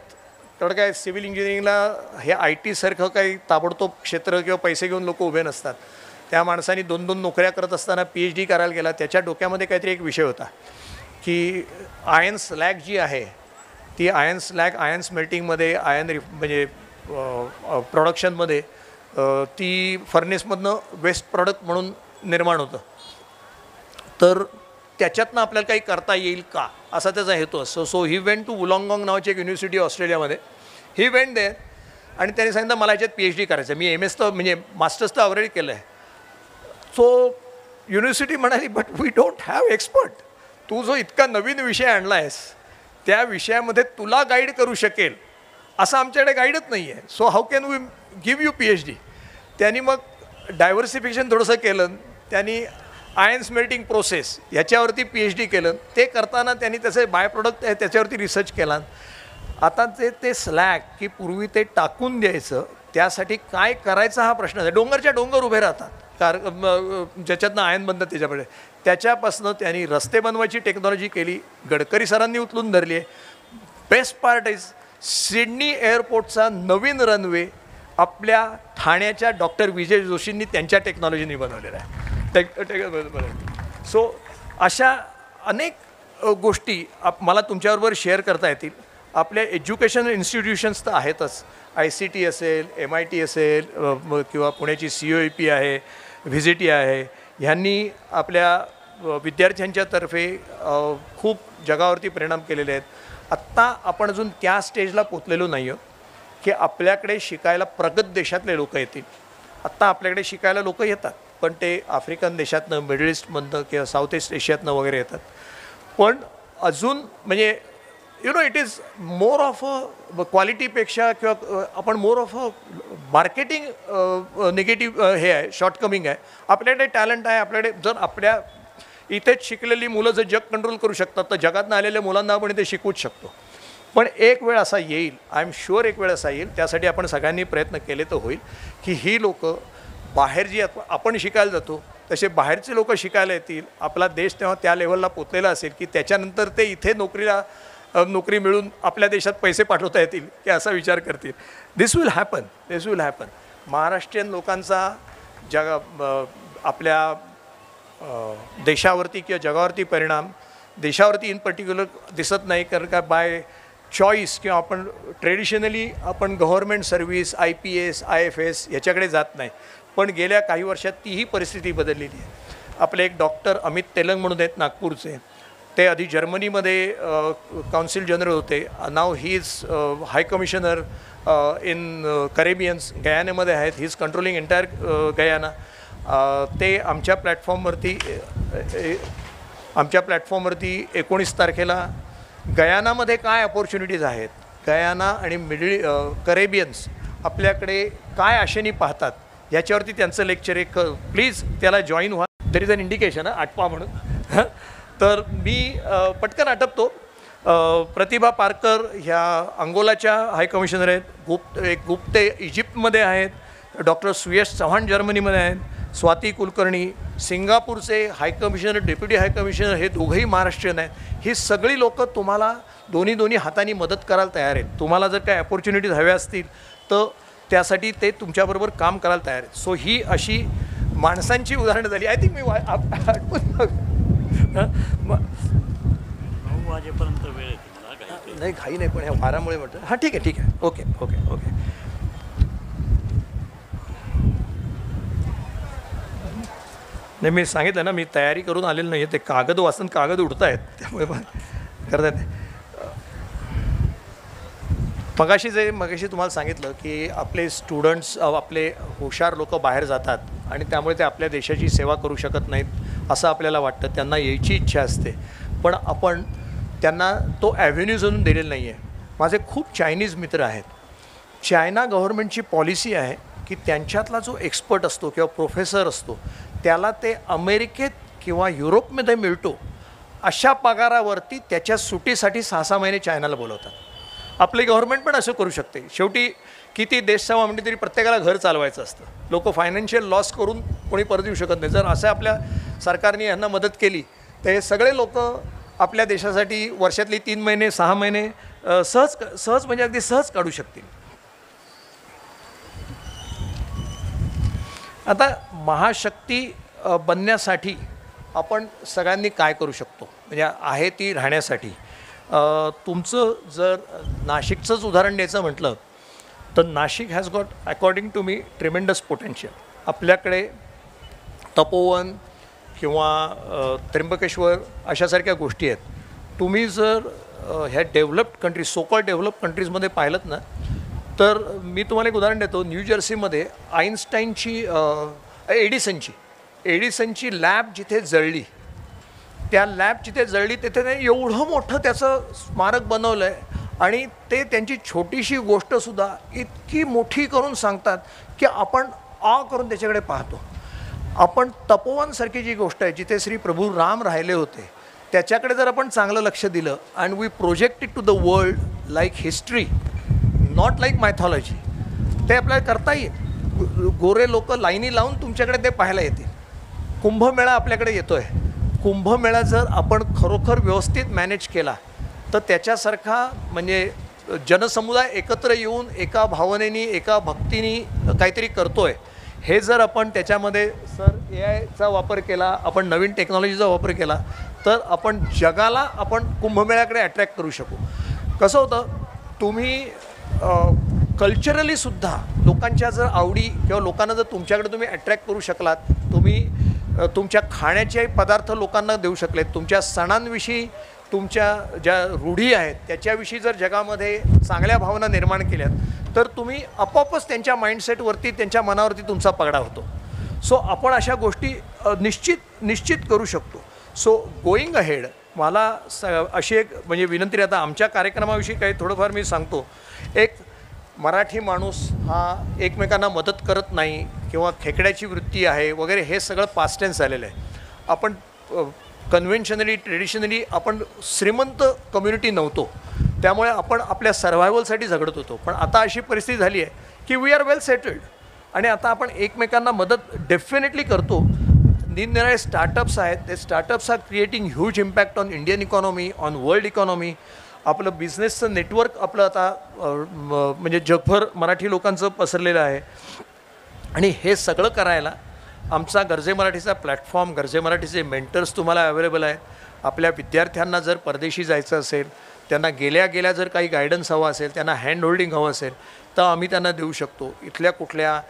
कारण काय सिव्हिल इंजिनिअरिंगला हे IT सारखं काही ताबडतोब क्षेत्र किंवा पैसे घेऊन लोक उभे नसतात. त्या माणसाने 2-2 नोकऱ्या करत असताना PhD करायला गेला. त्याच्या डोक्यामध्ये काहीतरी एक विषय होता की आयन स्लॅग जी आहे ती आयन स्मेल्टिंगमध्ये म्हणजे प्रोडक्शनमध्ये ती फर्नेसमधनं वेस्ट प्रॉडक्ट म्हणून निर्माण होतं. तर त्याच्यातनं आपल्याला काही करता येईल का असा त्याचा हेतू असतो. सो ही वेंट टू वुलॉंगॉंग नावाची एक युनिव्हर्सिटी ऑस्ट्रेलियामध्ये. ही वेंट देअर आणि त्यांनी सांगितलं मला याच्यात PhD करायचं. मी MS तर म्हणजे मास्टर्स तर ऑलरेडी केलं आहे. सो युनिव्हर्सिटी म्हणाली but we don't have expert. तू जो इतका नवीन विषय आणला आहेस त्या विषयामध्ये तुला गाईड करू शकेल असं आमच्याकडे गाईडच नाही आहे. So how can we give you PhD. त्यांनी मग डायव्हर्सिफिकेशन थोडंसं केलं. त्यांनी आयन स्मेल्टिंग प्रोसेस याच्यावरती PhD केलं. ते करताना त्यांनी त्याचे बाय प्रोडक्ट आहे त्याच्यावरती रिसर्च केला. आता ते स्लॅग की पूर्वी ते टाकून द्यायचं त्यासाठी काय करायचा हा प्रश्न आहे. डोंगरच्या डोंगर उभे राहतात ज्याच्यातनं आयन बनतं त्याच्याकडे. त्याच्यापासून त्यांनी रस्ते बनवायची टेक्नॉलॉजी केली. गडकरी सरांनी उचलून धरली आहे. बेस्ट पार्ट इज सिडनी एअरपोर्टचा नवीन रनवे आपल्या ठाण्याच्या डॉक्टर विजय जोशींनी त्यांच्या टेक्नॉलॉजीनी बनवलेला आहे. सो अशा अनेक गोष्टी मला तुमच्याबरोबर शेअर करता येतील. आपल्या एज्युकेशन इन्स्टिट्यूशन्स तर आहेतच. ICT असेल, MIT असेल किंवा पुण्याची COEP आहे, VJTI आहे. ह्यांनी आपल्या विद्यार्थ्यांच्यातर्फे खूप जगावरती परिणाम केलेले आहेत. आत्ता आपण अजून त्या स्टेजला पोचलेलो नाही आहोत की आपल्याकडे शिकायला प्रगत देशातले लोक येतील. आत्ता आपल्याकडे शिकायला लोक येतात पण ते आफ्रिकन देशातनं, मिडल ईस्टमधनं किंवा साऊथ ईस्ट एशियातनं वगैरे येतात. पण अजून म्हणजे it is more of a क्वालिटीपेक्षा किंवा आपण more of a marketing negative हे आहे, शॉर्टकमिंग आहे. आपल्याकडे टॅलेंट आहे. आपल्याकडे जर आपल्या इथेच शिकलेली मुलं जर जग कंट्रोल करू शकतात तर जगातनं आलेल्या मुलांना आपण इथे शिकवूच शकतो. पण एक वेळ असा येईल, आय एम शुअर एक वेळ असा येईल, त्यासाठी आपण सगळ्यांनी प्रयत्न केले तर होईल, की ही लोकं बाहेर जी आपण शिकायला जातो तसे बाहेरचे लोक शिकायला येतील. आपला देश तेव्हा त्या लेवलला पोचलेला असेल की त्याच्यानंतर ते इथे नोकरी मिळून आपल्या देशात पैसे पाठवता येतील की असा विचार करतील. दिस विल हॅपन. महाराष्ट्रीयन लोकांचा आपल्या देशावरती किंवा जगावरती परिणाम देशावरती इन पर्टिक्युलर दिसत नाही, कारण का बाय चॉईस किंवा आपण ट्रेडिशनली आपण गव्हर्मेंट सर्व्हिस IPS IFS ह्याच्याकडे जात नाही. पण गेल्या काही वर्षात तीही परिस्थिती बदललेली आहे. आपले एक डॉक्टर अमित तेलंग म्हणून आहेत नागपूरचे, ते आधी जर्मनीमध्ये काउन्सिल जनरल होते. नाव he is high commissioner in Caribbeans गयानामध्ये आहेत. He is controlling entire Guyana. ते आमच्या प्लॅटफॉर्मवरती 19 तारखेला गयानामध्ये काय अपॉर्च्युनिटीज आहेत, गयाना आणि करेबियन्स आपल्याकडे काय आशेने पाहतात याच्यावरती त्यांचं लेक्चर एक प्लीज त्याला जॉईन व्हा. देर इज अन इंडिकेशन आठवा म्हणून. तर मी पटकन आटपतो. प्रतिभा पारकर ह्या अंगोलाच्या हाय कमिशनर आहेत. एक गुप्ते इजिप्तमध्ये आहेत. डॉक्टर सुयश चव्हाण जर्मनीमध्ये आहेत. स्वाती कुलकर्णी सिंगापूरचे हाय कमिशनर डेप्युटी हाय कमिशनर हे दोघंही महाराष्ट्रीयन आहेत. ही सगळी लोकं तुम्हाला दोन्ही हातांनी मदत करायला तयार आहेत. तुम्हाला जर काही अपॉर्च्युनिटीज हव्या असतील तर त्यासाठी ते तुमच्याबरोबर काम करायला तयार आहेत. सो ही अशी माणसांची उदाहरणं झाली. आय थिंक मी 9 वाजेपर्यंत वेळ आहे. नाही घाई नाही, पण ह्या वारामुळे म्हटलं. हां ठीक आहे. ओके. नाही मी सांगितलं ना, मी तयारी करून आलेलं नाही आहे. ते कागद वाचून कागद उडत आहेत, त्यामुळे करता येत. मगाशी तुम्हाला सांगितलं की आपले स्टुडंट्स आपले हुशार लोक बाहेर जातात आणि त्यामुळे ते आपल्या देशाची सेवा करू शकत नाहीत असं आपल्याला वाटतं. त्यांना यायची इच्छा असते, पण आपण त्यांना तो ॲव्हेन्यूज आणून दिलेला नाही आहे. माझे खूप चायनीज मित्र आहेत. चायना गव्हर्नमेंटची पॉलिसी आहे की त्यांच्यातला जो एक्सपर्ट असतो किंवा प्रोफेसर असतो त्याला ते अमेरिकेत किंवा युरोपमध्ये मिळतो अशा पगारावरती त्याच्या सुटीसाठी 6-6 महिने चायनाला बोलवतात. आपले गव्हर्नमेंट पण असं करू शकते. शेवटी किती देशसेवा म्हणते तरी प्रत्येकाला घर चालवायचं असतं. लोक फायनान्शियल लॉस करून कोणी परत येऊ शकत नाही. जर असं आपल्या सरकारने यांना मदत केली तर हे सगळे लोक आपल्या देशासाठी वर्षातली 3 महिने 6 महिने सहज म्हणजे अगदी सहज काढू शकतील. आता महाशक्ती बनण्यासाठी आपण सगळ्यांनी काय करू शकतो, म्हणजे आहे ती राहण्यासाठी. तुमचं जर नाशिकचंच उदाहरण द्यायचं म्हटलं तर Nashik has got according to me tremendous potential. आपल्याकडे तपोवन किंवा त्र्यंबकेश्वर अशासारख्या गोष्टी आहेत. तुम्ही जर ह्या developed countries so called develop कंट्रीजमध्ये पाहिलं ना, तर मी तुम्हाला एक उदाहरण देतो. न्यू जर्सीमध्ये आईन्स्टाईनची एडिसनची लॅब जिथे जळली, त्या लॅब जिथे जळली तिथे नाही एवढं मोठं त्याचं स्मारक बनवलं आहे आणि ते त्यांची छोटीशी गोष्टसुद्धा इतकी मोठी करून सांगतात की आपण करून त्याच्याकडे पाहतो. आपण तपोवनसारखी जी गोष्ट आहे जिथे श्री प्रभू राम राहिले होते त्याच्याकडे जर आपण चांगलं लक्ष दिलं and we project it to the world like history not like mythology, ते आपल्याला करता येईल. गोरे लोक लाईनी लावून तुमच्याकडे ते पाहायला येतील. कुंभमेळा आपल्याकडे येतो आहे. कुंभमेळा जर आपण खरोखर व्यवस्थित मॅनेज केला तर त्याच्यासारखा म्हणजे जनसमुदाय एकत्र येऊन एका भावनेनी एका भक्तीनी काहीतरी करतो आहे. हे जर आपण त्याच्यामध्ये AIचा वापर केला, आपण नवीन टेक्नॉलॉजीचा वापर केला तर आपण जगाला आपण कुंभमेळ्याकडे अट्रॅक्ट करू शकू. कसं होतं, तुम्ही कल्चरली सुद्धा लोकांच्या जर आवडी किंवा लोकांना जर तुमच्याकडे तुम्ही अट्रॅक्ट करू शकलात, तुम्ही तुमच्या खाण्याचे पदार्थ लोकांना देऊ शकलेत, तुमच्या सणांविषयी तुमच्या ज्या रूढी आहेत त्याच्याविषयी जर जगामध्ये चांगल्या भावना निर्माण केल्यात तर तुम्ही आपोआपच त्यांच्या माइंडसेटवरती त्यांच्या मनावरती तुमचा पगडा होतो. सो आपण अशा गोष्टी निश्चित करू शकतो. सो गोईंग अहेड मला अशी एक म्हणजे विनंती आता आमच्या कार्यक्रमाविषयी काही थोडंफार मी सांगतो. एक मराठी माणूस हा एकमेकांना मदत करत नाही किंवा खेकड्याची वृत्ती आहे वगैरे हे सगळं पास्ट टेन्स झालेलं आहे. आपण कन्व्हेन्शनली ट्रेडिशनली आपण श्रीमंत कम्युनिटी नव्हतो, त्यामुळे आपण आपल्या सर्व्हायवलसाठी झगडत होतो. पण आता अशी परिस्थिती झाली आहे की वी आर वेल सेटल्ड आणि आता आपण एकमेकांना मदत डेफिनेटली करतो. निरनिराळे स्टार्टअप्स आहेत, ते startups are creating huge impact on Indian economy, on world economy. आपलं बिझनेसचं नेटवर्क आपलं आता म्हणजे जगभर मराठी लोकांचं पसरलेलं आहे. आणि हे सगळं करायला आमचा गरजे मराठीचा प्लॅटफॉर्म, गरजे मराठीचे मेंटर्स तुम्हाला अवेलेबल आहेत. आपल्या विद्यार्थ्यांना जर परदेशी जायचं असेल, त्यांना गेल्या गेल्या जर काही गायडन्स हवं असेल, त्यांना हँड होल्डिंग हवं असेल, तर आम्ही त्यांना देऊ शकतो. इथल्या कुठल्या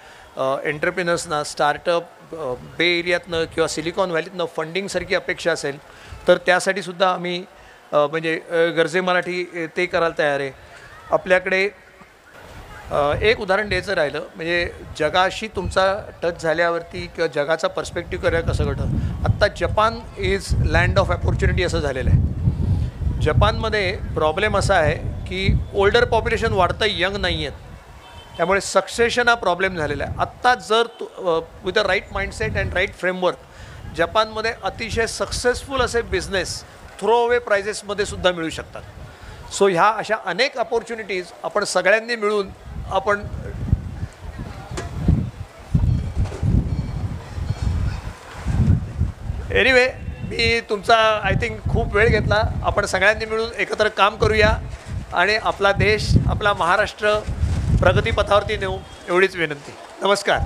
एंटरप्रिनर्सना स्टार्टअप बे एरियातनं किंवा सिलिकॉन व्हॅलीतनं फंडिंगसारखी अपेक्षा असेल तर त्यासाठीसुद्धा आम्ही म्हणजे गरजे मराठी ते करायला तयार आहे. आपल्याकडे एक उदाहरण द्यायचं राहिलं म्हणजे जगाशी तुमचा टच झाल्यावरती किंवा जगाचा पर्स्पेक्टिव्ह करायला कसं घडतं. आत्ता Japan is land of opportunity असं झालेलं आहे. जपानमध्ये प्रॉब्लेम असा आहे की ओल्डर पॉप्युलेशन वाढतं, यंग नाही आहेत, त्यामुळे सक्सेशन हा प्रॉब्लेम झालेला आहे. आत्ता जर with the right mindset and right framework जपानमध्ये अतिशय सक्सेसफुल असे बिझनेस थ्रो अवे प्राइजेसमध्ये सुद्धा मिळू शकतात. सो ह्या अशा अनेक अपॉर्च्युनिटीज आपण सगळ्यांनी मिळून आपण एनिवे मी तुमचा आय थिंक खूप वेळ घेतला. आपण सगळ्यांनी मिळून एकत्र काम करूया आणि आपला देश, आपला महाराष्ट्र प्रगतीपथावरती नेऊ एवढीच विनंती. नमस्कार.